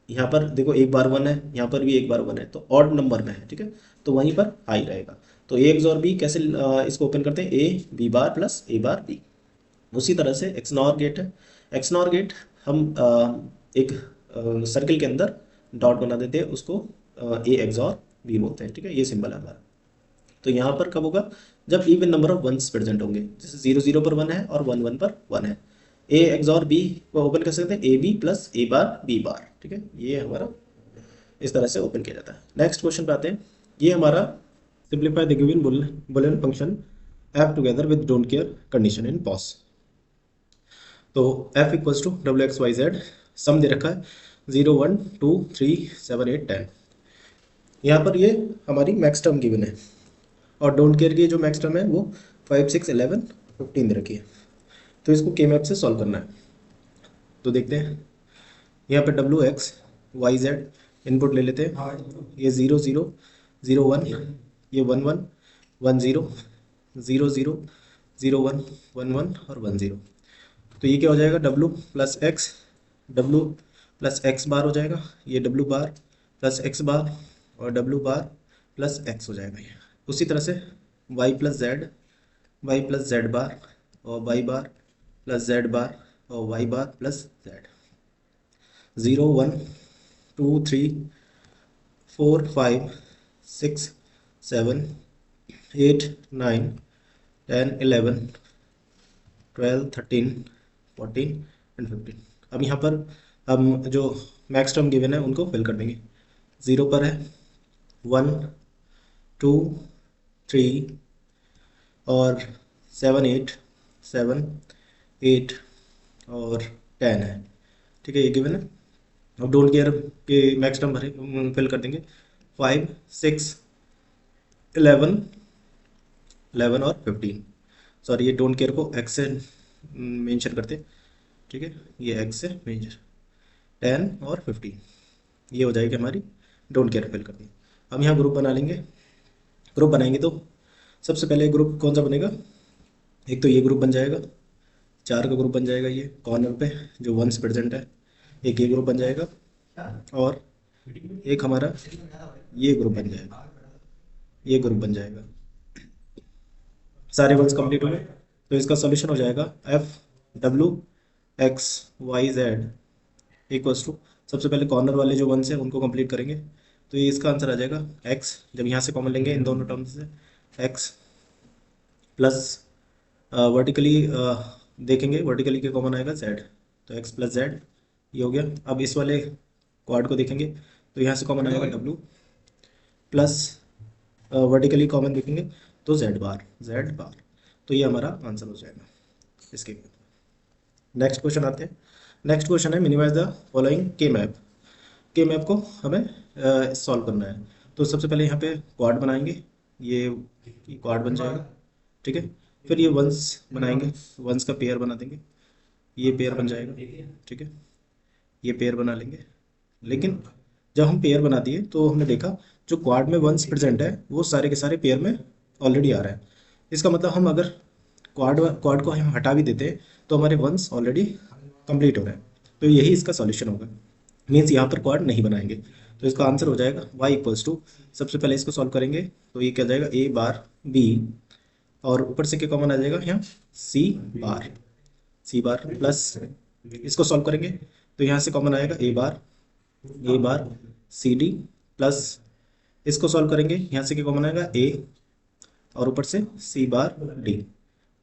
यहाँ पर देखो एक बार 1 है, यहाँ पर भी एक बार 1 है, तो ऑड नंबर में है, ठीक है, तो वहीं पर हाई रहेगा। तो ए एक्सॉर बी कैसे इसको ओपन करते हैं, A B bar plus A bar B. उसी तरह से एक्सनॉर गेट है, एक्सनॉर गेट हम एक सर्किल के अंदर डॉट बना देते हैं, उसको ए एक्सॉर बी बोलते हैं, ठीक है, ये सिंबल है हमारा। तो यहाँ पर कब होगा, जब even number of ones present होंगे, जैसे 0 0 पर 1 है और 1 1 पर 1 है। ए एक्सॉर बी को ओपन कर सकते हैं A B plus A bar B bar, ठीक है, ये हमारा इस तरह से ओपन किया जाता है। नेक्स्ट क्वेश्चन पे आते हैं, ये हमारा simplify the given Boolean function F together with don't care condition in POS. तो f equals to W X Y Z, sum दे रखा है 0 1 2 3 7 8 10। यहाँ पर ये हमारी मैक्स टर्म गिवन है और डोंट केयर की जो मैक्स टर्म है वो 5 6 11 15 दे रखी है। तो इसको के मैप से सॉल्व करना है। तो देखते हैं, यहाँ पे W X Y Z input ले लेते हैं, ये 0 0 0 1, ये 1 1 1 0 0 0 0 1 1 1 और 1 0। तो ये क्या हो जाएगा, W plus X W plus X bar हो जाएगा, ये W bar plus X bar और डब्ल्यू बार प्लस एक्स हो जाएगा ये। उसी तरह से वाई प्लस जेड बार और वाई बार प्लस जेड बार और Y bar plus Z. 0 1 2 3 4 5 6 7 8 9 10 11 12 13 14 and 15। अब यहाँ पर हम जो मैक्स टर्म गिवन है उनको फिल कर देंगे। 0 पर है 1 2 3 और 7 8 और 10 है, ठीक है, ये गिवन है। अब डोंट केयर के मैक्स टर्म भरे फिल कर देंगे 5 6 11 11 और 15। सॉरी, ये डोंट केयर को एक्स से मेंशन करते, ठीक है, ये एक्स से मेंशन 10 और 15, ये हो जाएगी हमारी डोंट केयर फिल कर दी। हम यहाँ ग्रुप बना लेंगे। ग्रुप बनाएंगे तो सबसे पहले ग्रुप कौन सा बनेगा, एक तो ये ग्रुप बन जाएगा, 4 का ग्रुप बन जाएगा ये कॉर्नर पे जो 1 प्रेजेंट है। एक ये ग्रुप बन जाएगा और एक हमारा ये ग्रुप बन जाएगा, ये ग्रुप बन जाएगा। सारे वर्ड्स कंप्लीट हो गए तो इसका सॉल्यूशन हो जाएगा F W X Y Z equals to, सबसे पहले कॉर्नर वाले जो वंस हैं उनको कंप्लीट करेंगे तो ये इसका आंसर आ जाएगा एक्स, जब यहाँ से कॉमन लेंगे इन दोनों टर्म्स से, एक्स प्लस वर्टिकली देखेंगे, वर्टिकली के कॉमन आएगा जेड, तो एक्स प्लस जेड ये हो गया। अब इस वाले क्वाड को देखेंगे तो यहाँ से कॉमन आएगा डब्ल्यू प्लस वर्टिकली कॉमन देखेंगे तो जेड बार, तो ये हमारा आंसर हो जाएगा इसके। नेक्स्ट क्वेश्चन आते हैं। नेक्स्ट क्वेश्चन है मिनिमाइज द फॉलोइंग के मैप को हमें सॉल्व करना है। तो सबसे पहले यहाँ पे क्वाड बनाएंगे, ये क्वाड बन जाएगा, ठीक है। फिर ये वंस बनाएंगे, वंस का पेयर बना देंगे, ये पेयर बन जाएगा, ठीक है, ये पेयर बना लेंगे। लेकिन जब हम पेयर बना दिए तो हमने देखा जो क्वाड में वंस प्रेजेंट है वो सारे के सारे पेयर में ऑलरेडी आ रहा है। इसका मतलब हम अगर क्वाड को हम हटा भी देते तो हमारे वंस ऑलरेडी कंप्लीट हो रहे हैं, तो यही इसका सॉल्यूशन होगा। मीन्स यहाँ पर क्वाड नहीं बनाएंगे, तो इसका आंसर हो जाएगा y इक्वल्स टू, सबसे पहले इसको सॉल्व करेंगे तो ये क्या जाएगा a बार b और ऊपर से क्या कॉमन आ जाएगा यहाँ c बार प्लस इसको सॉल्व करेंगे तो यहाँ से कॉमन आएगा a bar C D plus इसको सॉल्व करेंगे यहाँ से क्या कॉमन आएगा a और ऊपर से c बार d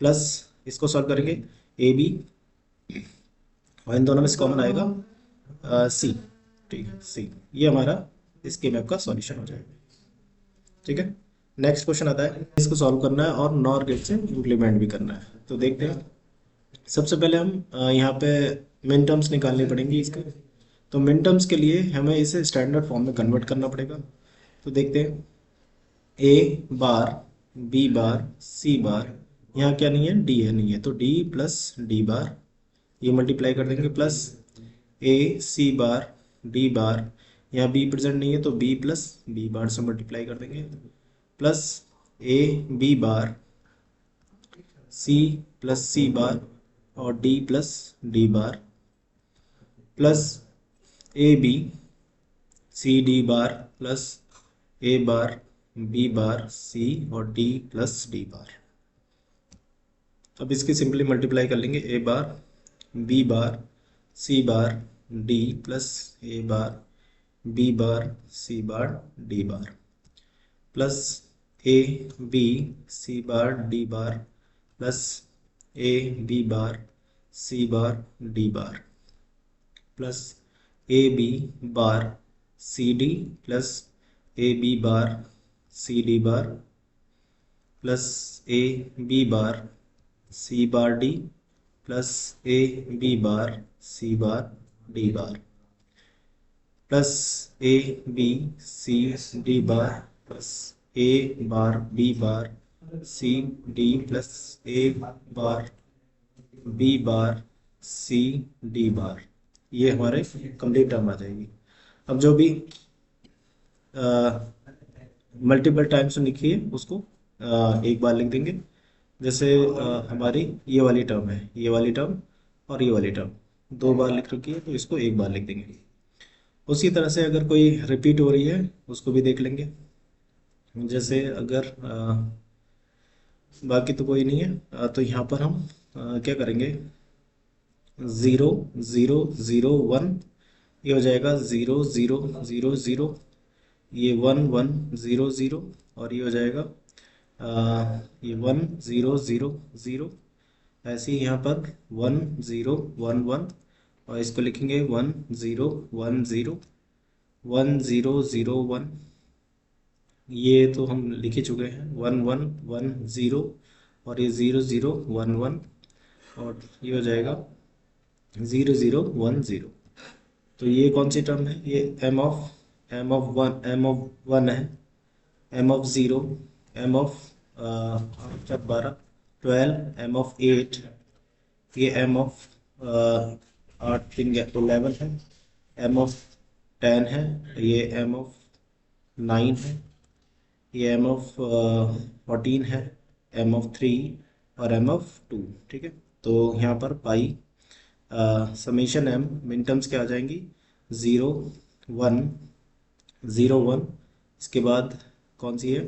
प्लस इसको सॉल्व करेंगे ए बी और इन दोनों में से कॉमन आएगा सी, ठीक है, सी। ये हमारा इस के मैप का सॉल्यूशन हो जाएगा, ठीक है। नेक्स्ट क्वेश्चन आता है, इसको सॉल्व करना है और नॉर गेट से इंप्लीमेंट भी करना है। तो देखते हैं, सबसे पहले हम यहाँ पे मिन टर्म्स निकालनी पड़ेंगी इसके। तो मिन टर्म्स के लिए हमें इसे स्टैंडर्ड फॉर्म में कन्वर्ट करना पड़ेगा। तो देखते हैं, ए bar B bar C bar, यहाँ क्या नहीं है, डी है, नहीं है, तो डी प्लस डी बार ये मल्टीप्लाई कर देंगे प्लस ए सी बार डी बार, यहाँ बी प्रेजेंट नहीं है तो बी प्लस बी बार से मल्टीप्लाई कर देंगे plus A B bar C plus C bar और D plus D bar plus A B C D bar plus A bar B bar C और D plus D बार। अब इसकी simply multiply कर लेंगे, A bar B bar C bar D plus A bar B bar C bar D bar plus A B C bar D bar plus A B bar C bar D bar plus A B bar C D plus A B bar C D bar plus A B bar C bar D plus A B bar C bar D bar plus A B C D bar plus A bar B bar C D plus A bar B bar C D bar, ये हमारे complete term आ जाएगी। अब जो भी multiple times लिखी है उसको एक बार लिख देंगे। जैसे हमारी ये वाली टर्म है, ये वाली टर्म और ये वाली टर्म 2 बार लिख रखी है तो इसको 1 बार लिख देंगे। उसी तरह से अगर कोई रिपीट हो रही है उसको भी देख लेंगे। जैसे अगर बाकी तो कोई नहीं है, तो यहाँ पर हम क्या करेंगे, 0 0 0 1, ये हो जाएगा 0 0 0 0, ये 1 1 0 0, और ये हो जाएगा ये 1 0 0 0। ऐसे ही यहाँ पर 1 0 1 1, और इसको लिखेंगे 1 0 1 0 1 0 0 1, ये तो हम लिख ही चुके हैं 1 1 1 0, और ये 0 0 1 1, और ये हो जाएगा 0 0 1 0। तो ये कौन सी टर्म है, ये m ऑफ 1 है, m of 0, m of 12, 12, m of 8, ये m ऑफ 8 11 है, m ऑफ 10 है, ये m ऑफ 9 है, ये m ऑफ 14 है, m ऑफ 3 और m ऑफ 2। ठीक है, तो यहाँ पर पाई समेशन m मिन टर्म्स क्या आ जाएंगी, 0 1 0 1, इसके बाद कौन सी है,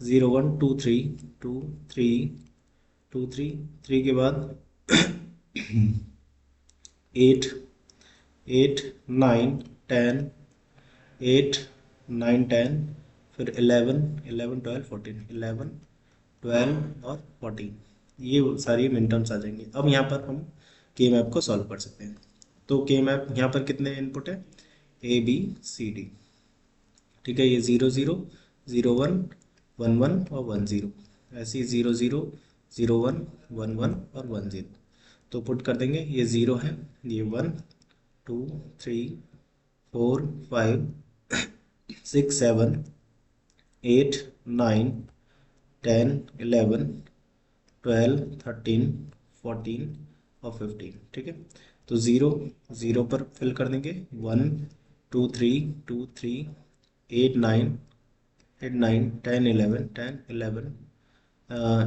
0 1 2 3 2 3 2 3 3 के बाद 8 8 9 10 8 9 10, फिर 11 11 12 14, 11 12 और 14, ये सारी मिन टर्म्स आ जाएंगे। अब यहाँ पर हम के मैप को सॉल्व कर सकते हैं। तो के मैप यहाँ पर कितने इनपुट है, ए बी सी डी। ठीक है, ये 0 0 0 1 1 1 और 1 0, ऐसे ही 0 0 0 1 1 1 और 1 0। तो पुट कर देंगे, ये 0 है, ये 1 2 3 4 5 6 7 8 9 10 11 12 13 14 और 15। ठीक है, तो 0 0 पर फिल कर देंगे, 1 2 3 2 3 8 9 8 9 10 11 10 11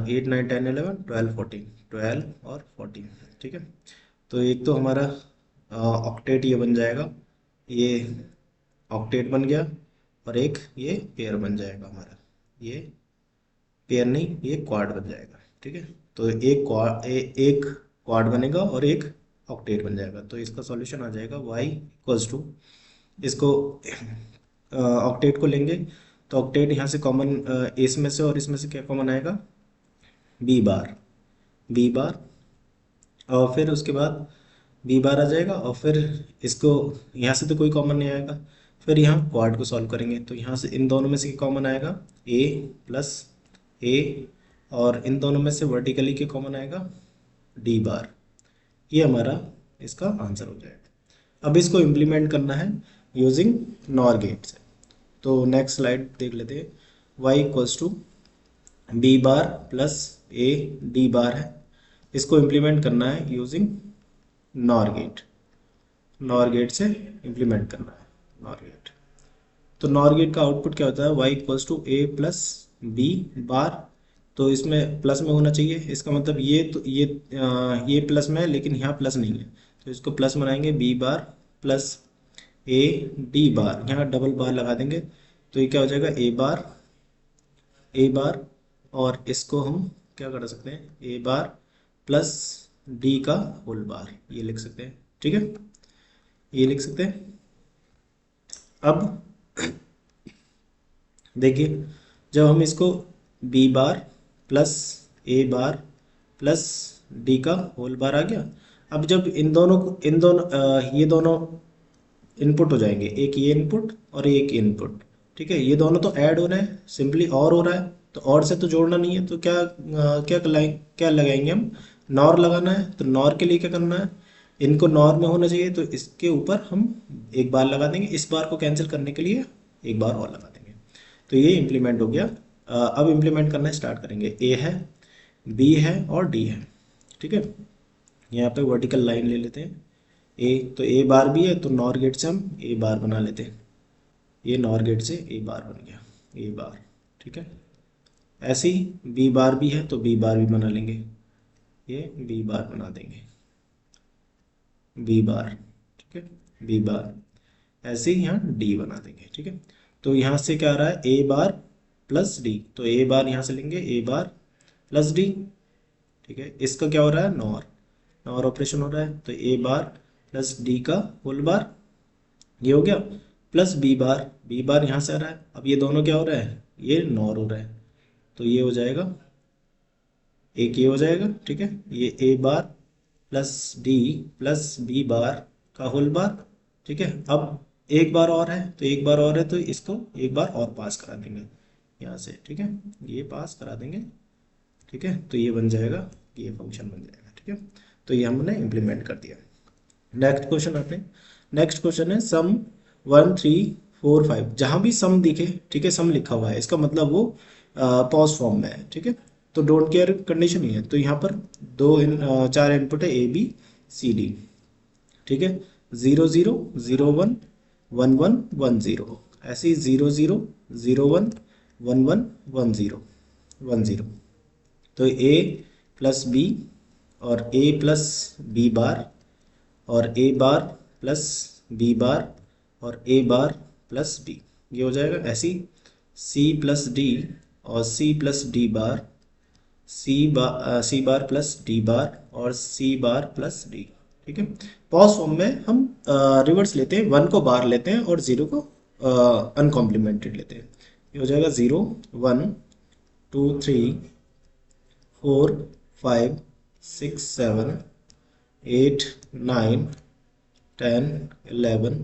8 9 10 11 12 14 12 और 14। ठीक है, तो एक तो हमारा ऑक्टेट ये बन जाएगा, ये ऑक्टेट बन गया, और एक ये पेयर बन जाएगा हमारा, ये पेयर नहीं, ये क्वाड बन जाएगा। ठीक है, तो एक क्वाड बनेगा और एक ऑक्टेट बन जाएगा। तो इसका सॉल्यूशन आ जाएगा y इक्वल्स टू, इसको ऑक्टेट को लेंगे तो ऑक्टेट यहाँ से कॉमन, इसमें से और इसमें से क्या कॉमन आएगा, बी बार, और फिर उसके बाद बी बार आ जाएगा, और फिर इसको यहाँ से तो कोई कॉमन नहीं आएगा, फिर यहाँ क्वाड को सॉल्व करेंगे तो यहाँ से इन दोनों में से कॉमन आएगा ए प्लस ए, और इन दोनों में से वर्टिकली के कॉमन आएगा डी बार। ये हमारा इसका आंसर हो जाएगा। अब इसको इम्प्लीमेंट करना है यूजिंग नॉर गेट से। तो नेक्स्ट स्लाइड देख लेते हैं, y equals to B bar plus A D bar है, इसको इम्प्लीमेंट करना है using NOR gate, NOR gate से इम्प्लीमेंट करना है नॉर गेट। तो नॉर गेट का आउटपुट क्या होता है, y equals to A plus B bar, तो इसमें प्लस में होना चाहिए, इसका मतलब ये तो ये प्लस में है लेकिन यहाँ प्लस नहीं है, तो इसको प्लस बनाएंगे, B bar plus A D bar, यहाँ डबल बार लगा देंगे, तो ये क्या हो जाएगा, ए बार, और इसको हम क्या कर सकते हैं, ए बार प्लस डी का होल बार, ये लिख सकते हैं। ठीक है, ये लिख सकते हैं। अब देखिए, जब हम इसको B bar plus A bar plus D का होल बार आ गया, अब जब ये दोनों इनपुट हो जाएंगे, एक ये इनपुट और एक इनपुट, ठीक है, ये दोनों तो ऐड हो रहे हैं, सिंपली और हो रहा है, तो और से तो जोड़ना नहीं है, तो क्या लगाएंगे हम, नॉर लगाना है। तो नॉर के लिए क्या करना है, इनको नॉर में होना चाहिए, तो इसके ऊपर हम एक बार लगा देंगे, इस बार को कैंसिल करने के लिए एक बार और लगा देंगे। तो ये इम्प्लीमेंट हो गया। अब इम्प्लीमेंट करना स्टार्ट करेंगे, ए है, बी है और डी है। ठीक है, यहाँ पे वर्टिकल लाइन ले लेते हैं, ए तो ए बार भी है, तो नॉर गेट से हम ए बार बना लेते हैं, ये नॉर गेट से ए बार बन गया, ए बार। ठीक है, ऐसे ही बी बार भी है तो बी बार भी बना लेंगे, ये बी बार बना देंगे, बी बार। ठीक है, बी बार, ऐसे ही यहाँ डी बना देंगे, ठीक है। तो यहाँ से क्या आ रहा है, ए बार प्लस डी, तो ए बार यहाँ से लेंगे ए बार प्लस डी, ठीक है। इसका क्या हो रहा है, नॉर, नॉर ऑपरेशन हो रहा है, तो ए बार प्लस डी का होल बार, ये हो गया, प्लस बी बार यहाँ से आ रहा है। अब ये दोनों क्या हो रहा है, ये नॉर हो रहा है, तो ये हो जाएगा, एक ये हो जाएगा, ठीक है। ये A bar plus D plus B bar का होल बार, ठीक है। अब एक बार और है, तो एक बार और है, तो इसको एक बार और पास करा देंगे यहाँ से, ठीक है, ये पास करा देंगे, ठीक है। तो ये बन जाएगा, ये फंक्शन बन जाएगा, ठीक है। तो ये हमने इम्प्लीमेंट कर दिया। नेक्स्ट क्वेश्चन आते हैं। नेक्स्ट क्वेश्चन है सम 1 3 4 5, जहां भी सम दिखे, ठीक है, सम लिखा हुआ है, इसका मतलब वो पॉज फॉर्म में है, ठीक है। तो डोंट केयर कंडीशन ही है। तो यहाँ पर चार इनपुट है, ए बी सी डी, ठीक है। 0 0 0 1 1 1 1 0, ऐसे ही 0 0 0 1 1 1 1 0 1 0। तो ए प्लस बी और ए प्लस बी बार और A bar plus B bar और ए बार प्लस बी, ये हो जाएगा। ऐसी सी प्लस डी और सी plus D bar, C bar plus D bar और सी बार प्लस डी, ठीक है। पॉज फॉर्म में हम रिवर्स लेते हैं, 1 को बार लेते हैं और 0 को अनकॉम्प्लीमेंटेड लेते हैं। ये हो जाएगा 0 1 2 3 4 5 6 7 8 9 10 11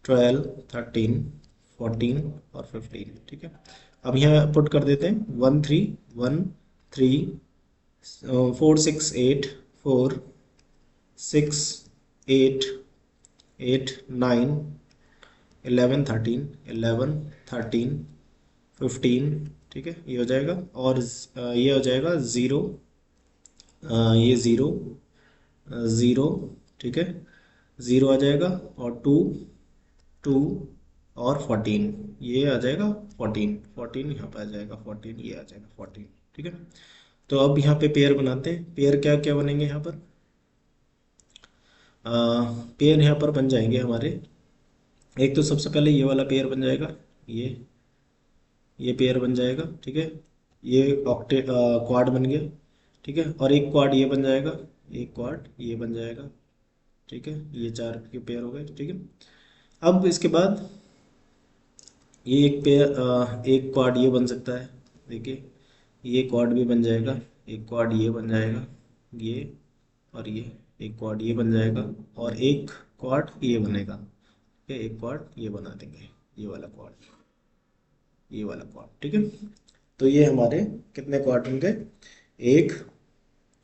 12 13 14 और 15, ठीक है। अब यहाँ पुट कर देते हैं 1 3 1 3 4 6 8 4 6 8 8 9 11 13 11 13 15, ठीक है। ये हो जाएगा और ये हो जाएगा 0, ये 0 0, ठीक है, 0 आ जाएगा और 2 2 और 14, ये आ जाएगा 14 14, यहाँ पे आ जाएगा 14, ये आ जाएगा 14, ठीक है। तो अब यहाँ पे पेयर बनाते हैं। पेयर क्या क्या बनेंगे यहाँ पर, पेयर यहाँ पर बन जाएंगे हमारे, एक तो सबसे पहले ये वाला पेयर बन जाएगा, ये पेयर बन जाएगा, ठीक है। ये ऑक्टे क्वाड बन गया, ठीक है। और एक क्वाड ये बन जाएगा, एक क्वाड ये बन जाएगा, ठीक है। ये 4 के पेयर हो गए, ठीक है। अब इसके बाद ये एक पेयर, एक क्वाड ये बन सकता है, देखिए ये क्वाड भी बन जाएगा, एक क्वाड ये बन जाएगा, ये और ये, एक क्वाड ये बन जाएगा और एक क्वाड ये बनेगा, ठीक है। एक क्वाड ये बना देंगे, ये वाला क्वाड, ये वाला क्वाड, ठीक है। तो ये हमारे कितने क्वाड बन गए, 1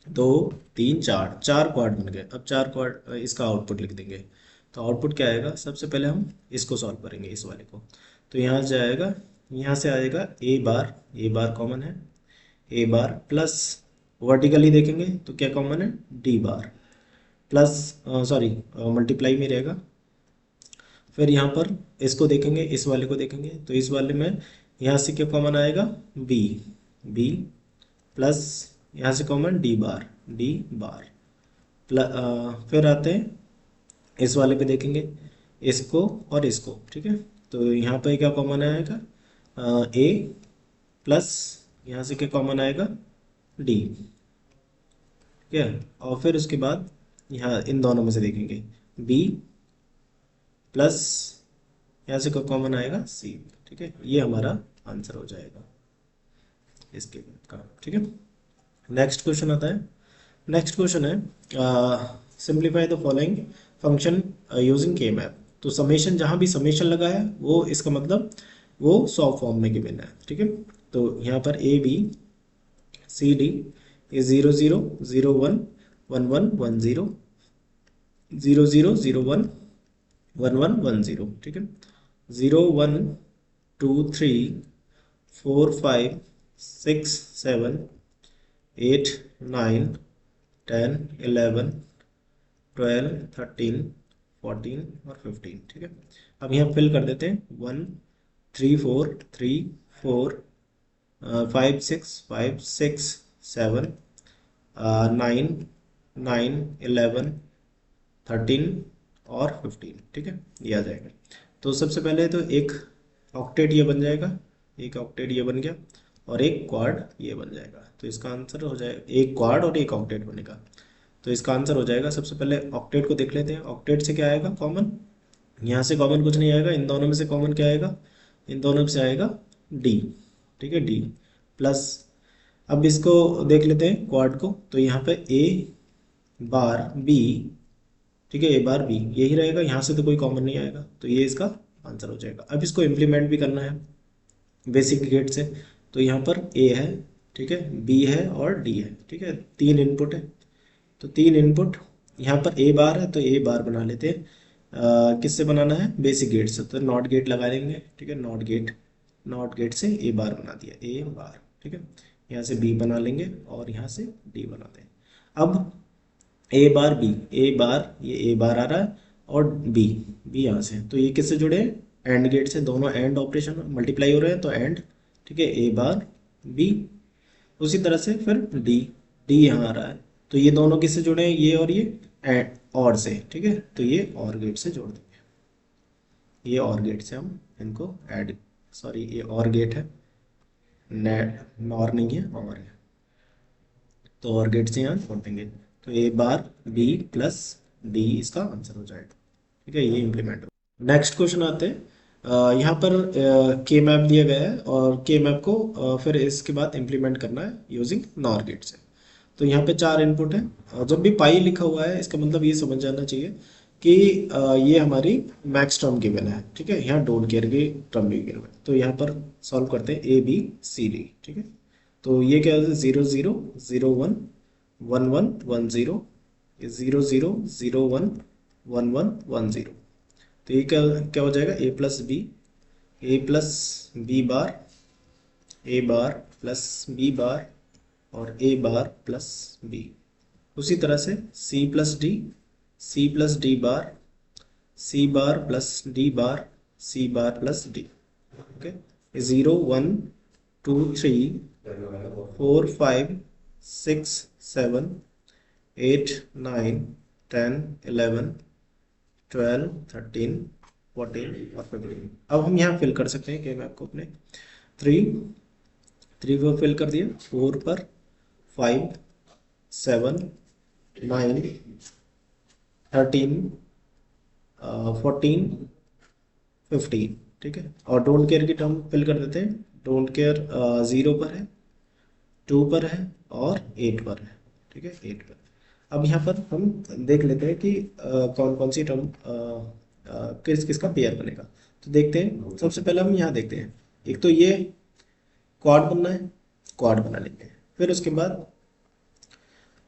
2 3 4, 4 क्वाड बन गए। अब 4 क्वाड, इसका आउटपुट लिख देंगे। तो आउटपुट क्या आएगा, सबसे पहले हम इसको सॉल्व करेंगे, इस वाले को। तो यहाँ से आएगा, यहाँ से आएगा ए बार कॉमन है, ए बार प्लस वर्टिकली देखेंगे तो क्या कॉमन है, D bar plus, sorry multiply में रहेगा। फिर यहाँ पर इसको देखेंगे, इस वाले को देखेंगे, तो इस वाले में यहाँ से क्या कॉमन आएगा, बी बी प्लस यहाँ से कॉमन डी बार फिर आते हैं इस वाले पे देखेंगे, इसको और इसको, ठीक है। तो यहाँ पे क्या कॉमन आएगा, ए प्लस यहाँ से क्या कॉमन आएगा, डी, ठीक है। और फिर उसके बाद यहाँ इन दोनों में से देखेंगे, बी प्लस यहाँ से क्या कॉमन आएगा, सी, ठीक है। ये हमारा आंसर हो जाएगा इसके का, ठीक है। नेक्स्ट क्वेश्चन आता है। नेक्स्ट क्वेश्चन है simplify the following function using के मैप। तो समेशन, जहाँ भी समेशन लगा है वो इसका मतलब वो सॉल्व फॉर्म में गिवन है, ठीक है। तो यहाँ पर ए बी सी डी ये 0 0 0 1 1 1 1 0 0 0 0 1 1 1 1 0, ठीक है। 0 1 2 3 4 5 6 7 8 9 10 11 12 13 14 और 15, ठीक है। अब यहाँ फिल कर देते हैं 1 3 4 3 4 5 6 5 6 7 9 9 11 13 और 15, ठीक है, ये आ जाएगा। तो सबसे पहले तो एक ऑक्टेट ये बन जाएगा, एक ऑक्टेट ये बन गया, और एक क्वाड ये बन जाएगा। तो इसका आंसर हो जाएगा, एक क्वाड और एक ऑक्टेट बनेगा। तो इसका आंसर हो जाएगा, सबसे पहले ऑक्टेट को देख लेते हैं। ऑक्टेट से क्या आएगा कॉमन, यहाँ से कॉमन कुछ नहीं आएगा, इन दोनों में से कॉमन क्या आएगा, इन दोनों में से आएगा डी, ठीक है, डी प्लस। अब इसको देख लेते हैं क्वाड को, तो यहाँ पे ए बार बी, ठीक है, ए बार बी यही रहेगा, यहाँ से तो कोई कॉमन नहीं आएगा, तो ये इसका आंसर हो जाएगा। अब इसको इम्प्लीमेंट भी करना है बेसिक गेट से, तो यहाँ पर ए है, ठीक है, बी है और डी है, ठीक है, तीन इनपुट है। तो तीन इनपुट, यहाँ पर ए बार है तो ए बार बना लेते हैं। किससे बनाना है, बेसिक गेट से, तो नॉट गेट लगा लेंगे, ठीक है, नॉट गेट, नॉट गेट से ए बार बना दिया, ए बार, ठीक है, यहाँ से बी बना लेंगे और यहाँ से डी बना दें। अब ए बार बी, ए बार, ये ए बार आ रहा है और बी, बी यहाँ से, तो ये किससे जुड़े हैं, एंड गेट से, दोनों एंड ऑपरेशन मल्टीप्लाई हो रहे हैं तो एंड, ठीक है, ए बार बी। उसी तरह से फिर डी, डी यहाँ आ रहा है, तो ये दोनों किससे जुड़े हैं, ये और ये एंड और से, ठीक है, तो ये और गेट से जोड़ देंगे, ये और गेट से हम इनको ऐड, सॉरी ये और गेट है, नेट और नहीं है, और है, तो और गेट से यहाँ जोड़ देंगे, तो ए बार बी प्लस डी इसका आंसर हो जाएगा, ठीक है, ये इम्प्लीमेंट हो। नेक्स्ट क्वेश्चन आते हैं, यहाँ पर के मैप दिया गया है और के मैप को फिर इसके बाद इम्प्लीमेंट करना है यूजिंग नॉर गेट से। तो यहाँ पे चार इनपुट है, जब भी पाई लिखा हुआ है इसका मतलब ये समझ जाना चाहिए कि ये हमारी मैक्स टर्म गिवन है, ठीक है, यहाँ डोंट केयर की टर्म भी गिवन है। तो यहाँ पर सॉल्व करते हैं ए बी सी डी, ठीक है, तो ये क्या है, 0 0 0 1 1 1 1 0, 0 0 0 1 1 1 1 0। तो ये क्या क्या हो जाएगा, A plus B, A plus B bar, A bar plus B bar और ए बार प्लस बी। उसी तरह से C plus D, C plus D bar, C bar plus D bar, C bar plus D, okay. 0 1 2 3 4 5 6 7 8 9 10 11 12 13 14 और 15। अब हम यहाँ fill कर सकते हैं कि मैप को अपने 3 3 पर फिल कर दिया, 4 पर 5 7 9 13 14 15, ठीक है, और डोंट केयर की टर्म फिल कर देते हैं। डोंट केयर 0 पर है, 2 पर है और 8 पर है, ठीक है, 8 पर। अब यहाँ पर हम देख लेते हैं कि कौन कौन सी टर्म किस किस का पेयर बनेगा। तो देखते हैं, सबसे पहले हम यहाँ देखते हैं, एक तो ये क्वाड बनना है, क्वाड बना लेंगे, फिर उसके बाद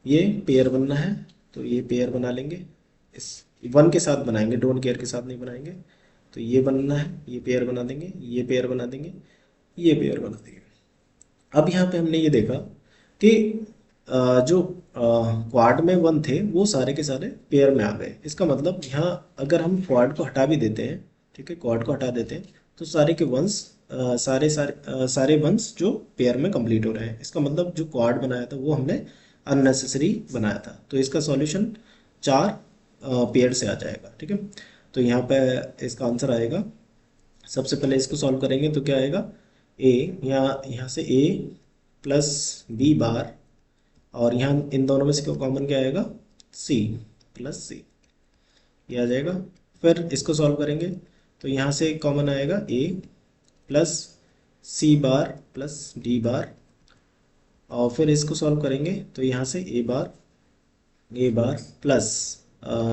ये पेयर बनना है, तो ये पेयर बना लेंगे, इस वन के साथ बनाएंगे, डोंट केयर के साथ नहीं बनाएंगे। तो ये बनना है, ये पेयर बना देंगे, ये पेयर बना देंगे, ये पेयर बना देंगे। अब यहाँ पे हमने ये देखा कि जो क्वाड में वन थे वो सारे के सारे पेयर में आ गए। इसका मतलब यहाँ अगर हम क्वाड को हटा भी देते हैं, ठीक है, क्वाड को हटा देते हैं तो सारे के वंस सारे वंस जो पेयर में कंप्लीट हो रहे हैं। इसका मतलब जो क्वाड बनाया था वो हमने अननेसेसरी बनाया था। तो इसका सॉल्यूशन 4 पेयर से आ जाएगा, ठीक है। तो यहाँ पे इसका आंसर आएगा, सबसे पहले इसको सॉल्व करेंगे तो क्या आएगा, ए, यहाँ से ए प्लस बी बार, और यहाँ इन दोनों में से कॉमन क्या आएगा, सी प्लस सी, ये आ जाएगा। फिर इसको सॉल्व करेंगे तो यहाँ से कॉमन आएगा A plus C bar plus D bar, और फिर इसको सॉल्व करेंगे तो यहाँ से A bar plus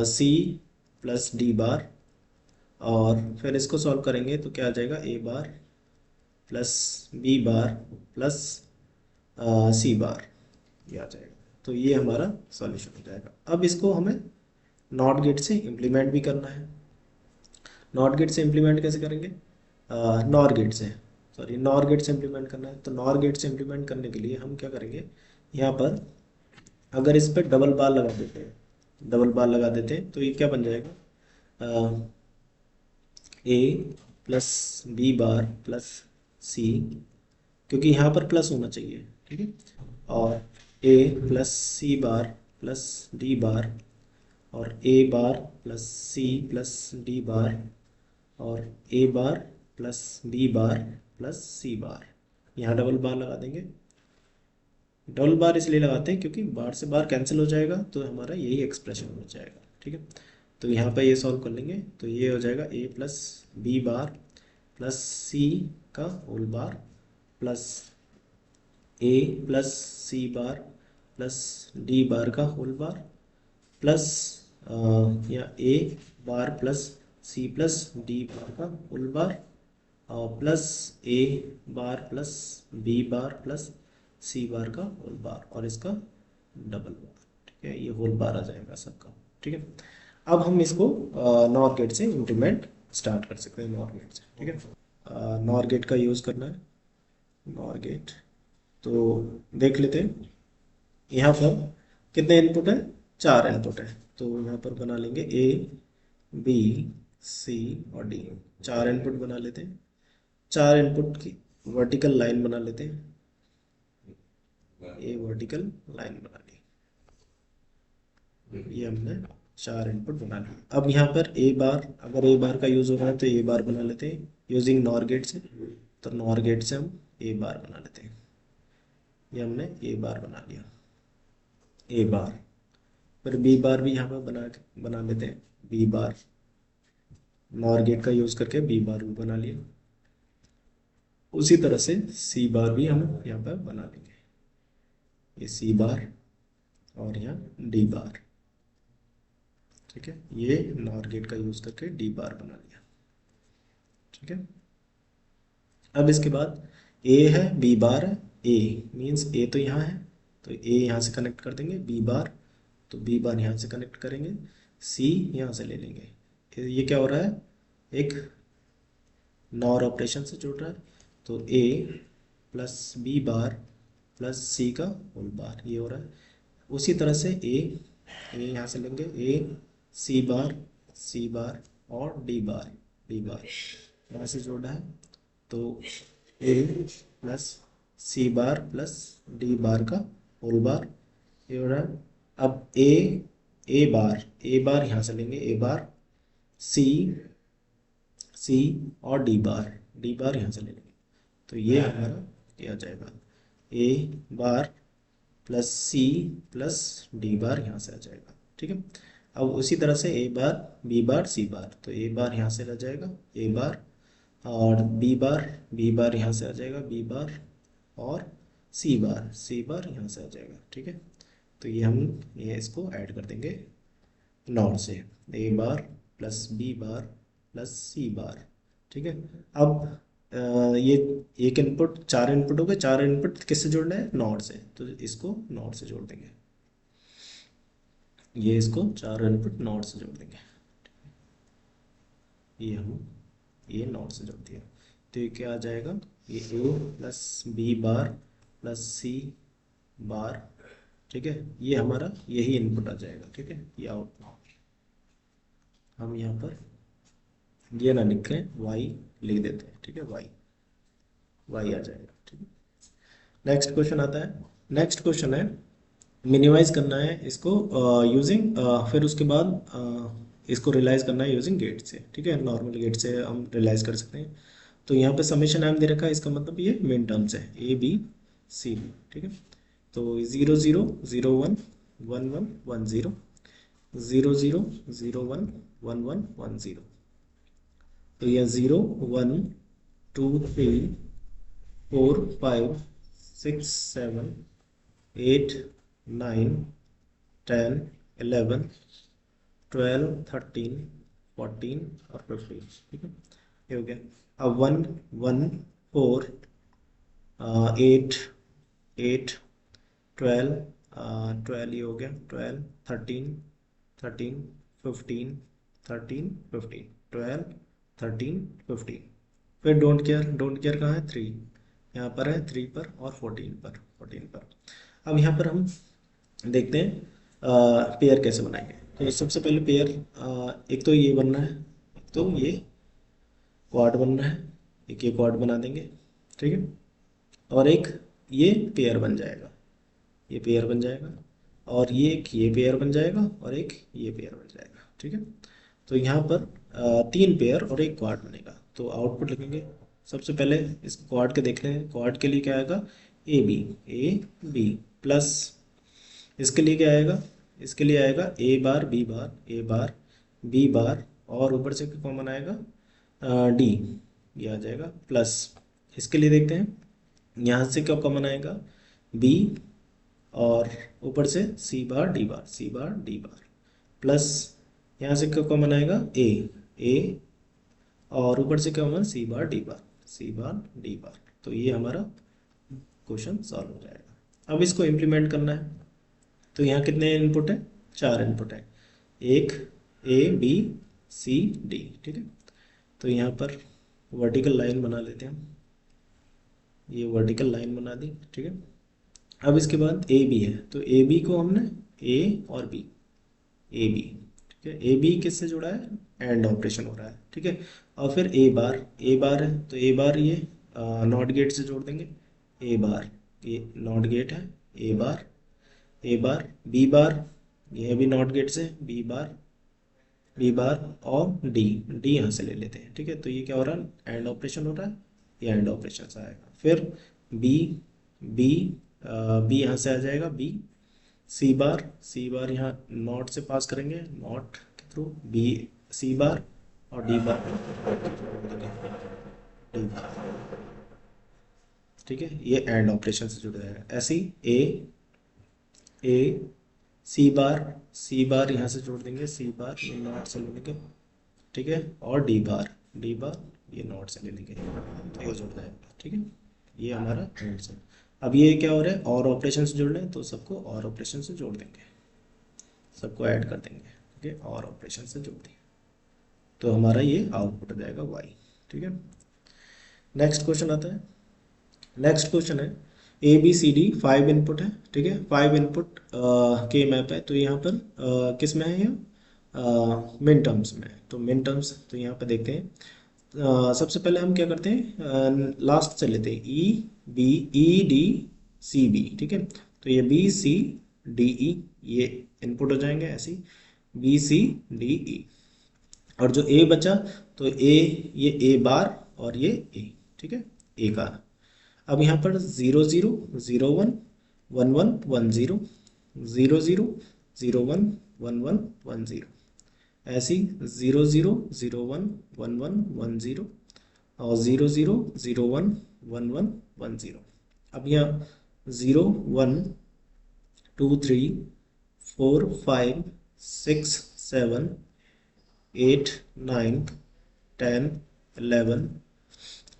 C plus D bar, और फिर इसको सॉल्व करेंगे तो क्या आ जाएगा, A bar plus B bar plus C bar, ये आ जाएगा। तो ये हमारा सॉल्यूशन हो जाएगा। अब इसको हमें नॉट गेट से इम्प्लीमेंट भी करना है। नॉट गेट से इम्प्लीमेंट कैसे करेंगे, नॉर गेट से, सॉरी नॉर गेट से इम्प्लीमेंट करना है। तो नॉर गेट से इम्प्लीमेंट करने के लिए हम क्या करेंगे, यहाँ पर अगर इस पर डबल बार लगा देते हैं, डबल बार लगा देते हैं तो ये क्या बन जाएगा, A plus B bar plus C, क्योंकि यहाँ पर प्लस होना चाहिए, ठीक है, और A plus C bar plus D bar, और A bar plus C plus D bar और A bar plus B bar plus C bar. यहाँ डबल बार लगा देंगे। डबल बार इसलिए लगाते हैं क्योंकि बार से बार कैंसिल हो जाएगा तो हमारा यही एक्सप्रेशन हो जाएगा। ठीक है, तो यहाँ पर ये सॉल्व कर लेंगे तो ये हो जाएगा A plus B bar plus C का whole bar plus A plus C bar plus D bar का होल बार प्लस या A bar plus C plus D bar का होल बार और plus A bar plus B bar plus C bar का whole bar और इसका double बार। ठीक है, ये होल बार आ जाएगा सबका। ठीक है, अब हम इसको नॉर गेट से इंप्लीमेंट स्टार्ट कर सकते हैं, नॉर गेट से। ठीक है, नॉर गेट का यूज़ करना है, नॉर गेट। तो देख लेते हैं यहाँ पर कितने इनपुट है, 4 इनपुट है। तो यहाँ पर बना लेंगे ए बी सी और डी, 4 इनपुट बना लेते हैं। 4 इनपुट की वर्टिकल लाइन बना लेते हैं, ये वर्टिकल लाइन बना ली। ये हमने 4 इनपुट बना लिया। अब यहाँ पर ए बार, अगर ए बार का यूज़ हो रहा है तो ए बार बना लेते हैं यूजिंग नॉर गेट से। तो नॉर गेट से हम ए बार बना लेते हैं, ये हमने ए बार बना लिया, ए बार। फिर बी बार भी यहाँ पर बना लेते हैं, बी बार। नॉर गेट का यूज़ करके बी बार भी बना लिया। उसी तरह से सी बार भी हम यहाँ पर बना लेंगे, ये सी बार और यहाँ डी बार। ठीक है, ये नॉर गेट का यूज़ करके डी बार बना लिया। ठीक है, अब इसके बाद ए है बी बार है, ए मीन्स ए तो यहाँ है तो ए यहाँ से कनेक्ट कर देंगे, बी बार तो बी बार यहाँ से कनेक्ट करेंगे, सी यहाँ से ले लेंगे। ये क्या हो रहा है, एक नॉर ऑपरेशन से जुड़ रहा है। तो ए plus B bar plus C का होल बार, ये हो रहा है। उसी तरह से ए यहाँ से लेंगे, ए सी बार और डी बार यहाँ से जोड़ा है। तो ए plus C bar plus D bar का होल बार, ये हो रहा है। अब ए बार यहाँ से लेंगे, ए बार सी और डी बार यहाँ से ले लेंगे। तो ये हमारा ये आ जाएगा, A bar plus C plus D bar यहाँ से आ जाएगा। ठीक है, अब उसी तरह से A bar B bar C बार, तो ए बार यहाँ से आ जाएगा, ए बार और बी बार यहाँ से आ जाएगा, बी बार और सी बार यहाँ से आ जाएगा। ठीक है, तो ये हम इसको ऐड कर देंगे नॉर से, A bar plus B bar plus C bar. ठीक है, अब ये एक इनपुट, 4 इनपुट हो गए। 4 इनपुट किससे जोड़ना है, नॉर से, तो इसको नॉर से जोड़ देंगे। ये इसको 4 इनपुट नॉर से जोड़ देंगे, ये हम ये नॉर से जोड़ दिया। तो ये क्या आ जाएगा, ये A plus B bar plus C bar. ठीक है, ये हमारा यही इनपुट आ जाएगा। ठीक है, ये आउटपुट हम यहाँ पर ये ना लिखें, वाई लिख देते हैं। ठीक है, वाई आ जाएगा। ठीक है, नेक्स्ट क्वेश्चन आता है। नेक्स्ट क्वेश्चन है मिनिमाइज करना है इसको यूजिंग फिर उसके बाद इसको रियलाइज करना है यूजिंग गेट से। ठीक है, नॉर्मल गेट से हम रियलाइज कर सकते हैं। तो यहाँ पे समेशन एम दे रखा है, इसका मतलब ये मिन टर्म्स है, ए बी सी। ठीक है, तो 0 0 0 1 1 1 1 0 0 0 0 1 1 1 1 0। तो यह 0 1 2 3 4 5 6 7 8 9 10 11 12 13 14 और 15। ठीक है, ये हो गया। अब 1 1 4 8 8 12 12 ये हो गया, 12 13 13 15 13 15 12 13 15। फिर डोंट केयर कहाँ है, 3 यहाँ पर है, 3 पर और 14 पर। अब यहाँ पर हम देखते हैं पेयर कैसे बनाएंगे। तो सबसे पहले पेयर एक तो ये बनना है, एक तो ये क्वाड बनना है, एक ये क्वाड बना देंगे। ठीक है, और एक ये पेयर बन जाएगा, ये पेयर बन जाएगा। और ये एक ये पेयर बन जाएगा और एक ये पेयर बन जाएगा, ठीक है। तो यहाँ पर 3 पेयर और एक क्वाड बनेगा। तो आउटपुट लिखेंगे, सबसे पहले इस क्वाड के देख लें। क्वाड के लिए क्या आएगा, ए बी प्लस, इसके लिए क्या आएगा, इसके लिए आएगा ए bar B bar, A bar B bar, और ऊपर से कॉमन आएगा डी, ये आ जाएगा प्लस। इसके लिए देखते हैं, यहाँ से क्या कॉमन आएगा, बी, और ऊपर से सी bar D bar, C bar D bar plus, यहाँ से क्या कॉमन आएगा, ए, और ऊपर से क्या कॉमन, सी bar D bar, C bar D बार। तो ये हमारा क्वेश्चन सॉल्व हो जाएगा। अब इसको इम्प्लीमेंट करना है। तो यहाँ कितने इनपुट है, 4 इनपुट है, एक ए बी सी डी, ठीक है। तो यहाँ पर वर्टिकल लाइन बना लेते हैं हम, ये वर्टिकल लाइन बना दी, ठीक है। अब इसके बाद ए बी है, तो ए बी को हमने ए और बी, ए बी, ठीक है। ए बी किससे जुड़ा है, एंड ऑपरेशन हो रहा है, ठीक है। और फिर ए बार है, तो ए बार ये नॉट गेट से जोड़ देंगे, ए बार ये नॉट गेट है, ए बार, ए बार बी बार, ये भी नॉट गेट से बी बार, बी बार, और डी यहाँ से ले लेते हैं, ठीक है। तो ये क्या हो रहा है, एंड ऑपरेशन हो रहा है, ये एंड ऑपरेशन से आएगा। फिर बी बी बी यहाँ से आ जाएगा बी, सी बार यहाँ नॉट से पास करेंगे, नॉट के थ्रू बी सी बार, और डी बार, डी बार, ठीक है। ये एंड ऑपरेशन से जुड़ जाएगा। ऐसे ही ए सी बार यहाँ से जोड़ देंगे, सी बार ये नॉट से ले लेंगे, ठीक है। और डी बार ये नॉट से ले लेंगे, तो ये जुड़ जाएगा, ठीक है। ये हमारा आंसर। अब ये क्या हो रहा है, और ऑपरेशन से जोड़ रहे हैं, तो सबको और ऑपरेशन से जोड़ देंगे, सबको ऐड कर देंगे, ठीक है, और ऑपरेशन से जोड़ दिए, तो हमारा ये आउटपुट आ जाएगा y, ठीक है। नेक्स्ट क्वेश्चन आता है। नेक्स्ट क्वेश्चन है, A B C D 5 input है, ठीक है। 5 इनपुट के मैप है। तो यहाँ पर किस में है, ये मिन टर्म्स में है। तो मिन टर्म्स, तो यहाँ पर देखते हैं। सबसे पहले हम क्या करते हैं, लास्ट से लेते हैं, ई डी सी बी, ठीक है। तो ये बी सी डी ई ये इनपुट हो जाएंगे, ऐसे ही बी सी डी ई। और जो ए बचा, तो ये ए बार और ये ए, ठीक है, ए का। अब यहाँ पर 0 0 0 1 1 1 1 0 0 0 0 1 1 1 1 0, ऐसी 0 0 0 1 1 1 1 0, और 0 0 0 1 1 1 1 0। अब यहाँ 0 1 2 3 4 5 6 7 8 9 10 11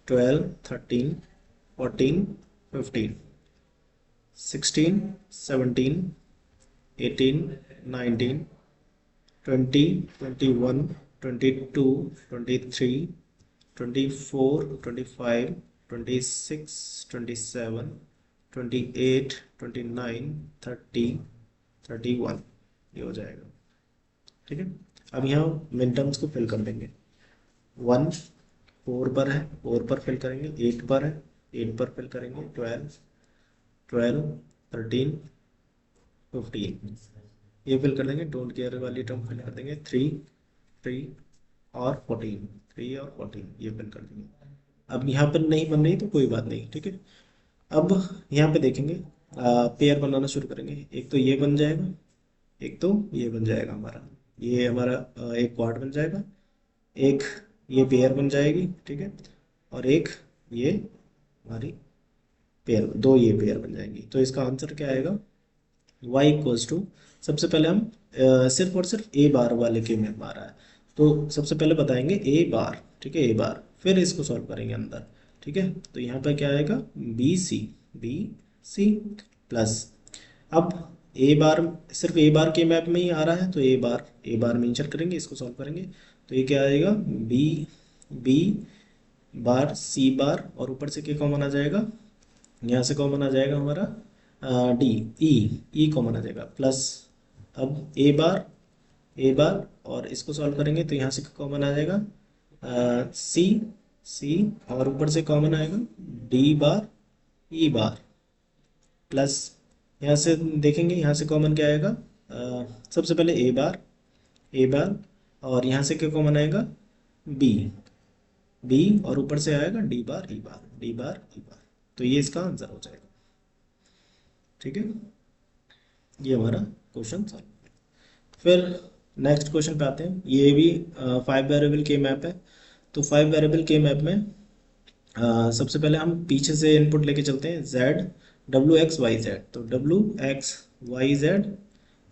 12 13 14 15 16 17 18 19 20 21 22 23 24 25 26 27 28 29 30 31, ये हो जाएगा, ठीक है। अब यहाँ मिन टर्म्स को फिल कर देंगे। 1 4 पर है, 4 पर फिल करेंगे। 8 पर है, 8 पर फिल करेंगे। 12 13 15 ये फिल कर देंगे। डोंट केयर वाली टर्म फिल कर देंगे। 3 और 14, 3 और 14 ये फिल कर देंगे। अब यहाँ पर नहीं बन रही तो कोई बात नहीं, ठीक है। अब यहाँ पे देखेंगे, पेयर बनाना शुरू करेंगे। एक तो ये बन जाएगा, एक तो ये बन जाएगा हमारा, ये हमारा एक क्वाड बन जाएगा, एक ये पेयर बन जाएगी, ठीक है, और एक ये हमारी पेयर, दो ये पेयर बन जाएंगी। तो इसका आंसर क्या आएगा, y इक्वल्स टू, सबसे पहले हम सिर्फ और सिर्फ ए बार वाले के में आ रहा है, तो सबसे पहले बताएंगे ए बार, ठीक है, ए बार, फिर इसको सॉल्व करेंगे अंदर, ठीक है। तो यहाँ पर क्या आएगा, बी सी प्लस, अब ए बार सिर्फ ए बार के मैप में ही आ रहा है, तो ए बार मेंशन करेंगे, इसको सॉल्व करेंगे। तो ये क्या आएगा, बी बार सी बार, और ऊपर से क्या कॉमन आ जाएगा, यहाँ से कॉमन आ जाएगा हमारा डी, ई कॉमन आ जाएगा प्लस। अब ए बार और इसको सॉल्व करेंगे, तो यहाँ से कॉमन आ जाएगा सी, और ऊपर से कॉमन आएगा डी बार ई बार प्लस, यहाँ से देखेंगे, यहाँ से कॉमन क्या आएगा, सबसे पहले ए बार, और यहाँ से क्या कॉमन आएगा, बी बी, और ऊपर से आएगा डी बार ई बार, डी बार ई बार। तो ये इसका आंसर हो जाएगा। ठीक है, ये हमारा क्वेश्चन सॉल्व। फिर नेक्स्ट क्वेश्चन पे आते हैं। ये भी 5 वेरिएबल के मैप है। तो 5 वेरिएबल के मैप में सबसे पहले हम पीछे से इनपुट लेके चलते हैं, z W X Y Z. तो डब्ल्यू एक्स वाई जेड,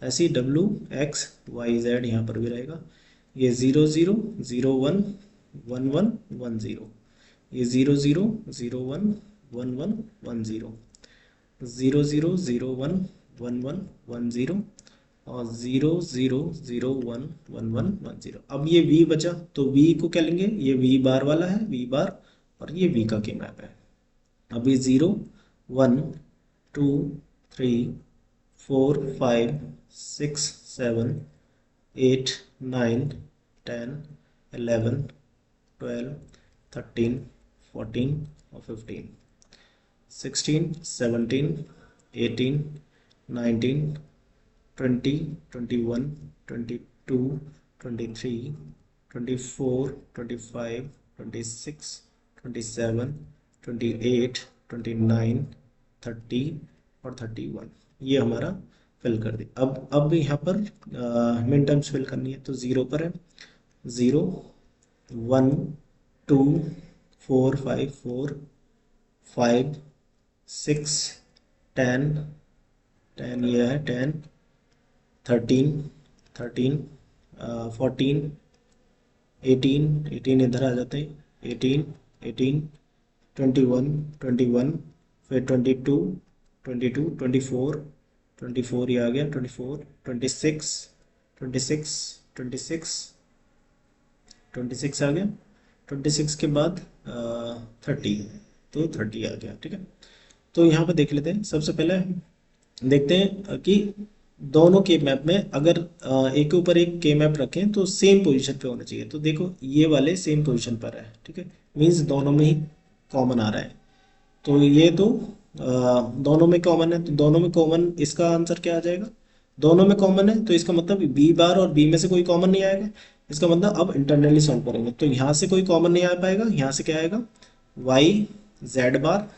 ऐसी डब्ल्यू एक्स वाई जेड यहाँ पर भी रहेगा। ये 0 0 0 1 1 1 1 0, ये 0 0 0 1 1 1 1 0, 0 0 0 1 1 1 1 0, और 0 0 0 1 1 1 1 0। अब ये v बचा, तो v को क्या लेंगे, ये v बार वाला है, v बार, और ये v का के मैप है। अभी 0 1 2 3 4 5 6 7 8 9 10 11 12 13 14 और 15 16 17 18 19 20 21 22 23 24 25 26 27 28 29 30 और 31। ये हमारा फिल कर दी। अब यहाँ पर मिन टर्म्स फिल करनी है। तो 0 पर है, 0 1 2 4 5 4 5 6 10 10, ये है 10 13 13 14 18 18 इधर आ जाते हैं, 18 18 21 21, फिर 22 22 24 24, ये आ गया 24 26 26 26 26 आ गया, 26 के बाद 30, तो 30 आ गया। ठीक है, तो यहाँ पर देख लेते हैं। सबसे पहले देखते हैं कि दोनों के मैप में अगर एक के ऊपर एक के मैप रखें तो सेम पोजीशन पे होना चाहिए। तो देखो ये वाले सेम पोजीशन पर है, ठीक है, मींस दोनों में ही कॉमन आ रहा है। तो ये तो दोनों में कॉमन है, तो दोनों में कॉमन, इसका आंसर क्या आ जाएगा, दोनों में कॉमन है, तो इसका मतलब बी बार और बी में से कोई कॉमन नहीं आएगा। इसका मतलब अब इंटरनली सॉल्व करेंगे, तो यहाँ से कोई कॉमन नहीं आ पाएगा, यहाँ से क्या आएगा, वाई जेड बार,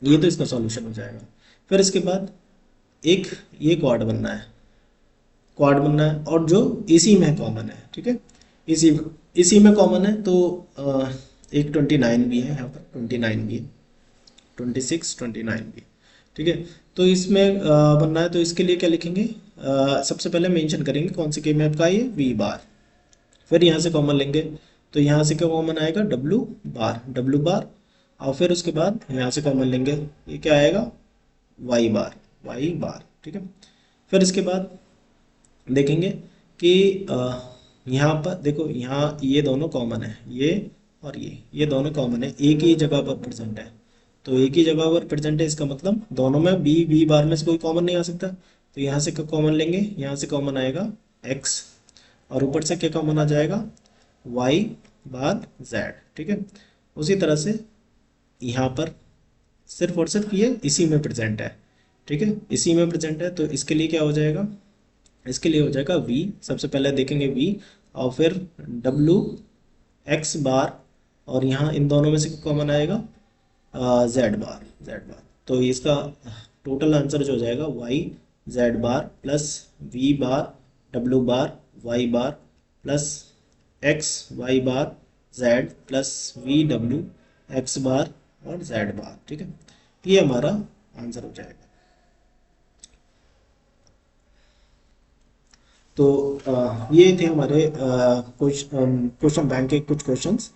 ये तो इसका सॉल्यूशन हो जाएगा। फिर इसके बाद एक ये क्वाड बनना है, क्वाड बनना है, और जो इसी में कॉमन है, ठीक है, इसी में कॉमन है। तो एक 29 भी है, यहाँ पर 29 भी है, 26 29 भी, ठीक है। तो इसमें बनना है, तो इसके लिए क्या लिखेंगे, सबसे पहले मेंशन करेंगे कौन से के मैप का, ये वी बार। फिर यहाँ से कॉमन लेंगे, तो यहाँ से क्या कॉमन आएगा, डब्ल्यू बार, और फिर उसके बाद यहाँ से कॉमन लेंगे, ये क्या आएगा, वाई बार, ठीक है। फिर इसके बाद देखेंगे कि यहाँ पर देखो, यहाँ ये दोनों कॉमन है, ये और ये दोनों कॉमन है, एक ही जगह पर प्रेजेंट है। तो एक ही जगह पर प्रेजेंट है, इसका मतलब दोनों में बी बार में से कोई कॉमन नहीं आ सकता। तो यहाँ से क्या कॉमन लेंगे, यहाँ से कॉमन आएगा एक्स, और ऊपर से क्या कॉमन आ जाएगा, वाई बार जेड, ठीक है। उसी तरह से यहाँ पर सिर्फ और सिर्फ ये इसी में प्रेजेंट है, ठीक है, इसी में प्रेजेंट है। तो इसके लिए क्या हो जाएगा, इसके लिए हो जाएगा v, सबसे पहले देखेंगे v, और फिर w x बार, और यहाँ इन दोनों में से कॉमन आएगा z बार। तो इसका टोटल आंसर जो हो जाएगा y z बार प्लस v बार w बार y बार प्लस x y बार z plus v w x बार और z बार, ठीक है। ये हमारा आंसर हो जाएगा। तो ये थे हमारे क्वेश्चन बैंक के कुछ क्वेश्चंस।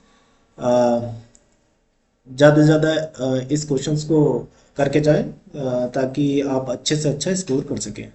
ज़्यादा से ज़्यादा इस क्वेश्चंस को करके जाएं ताकि आप अच्छे से अच्छा स्कोर कर सकें।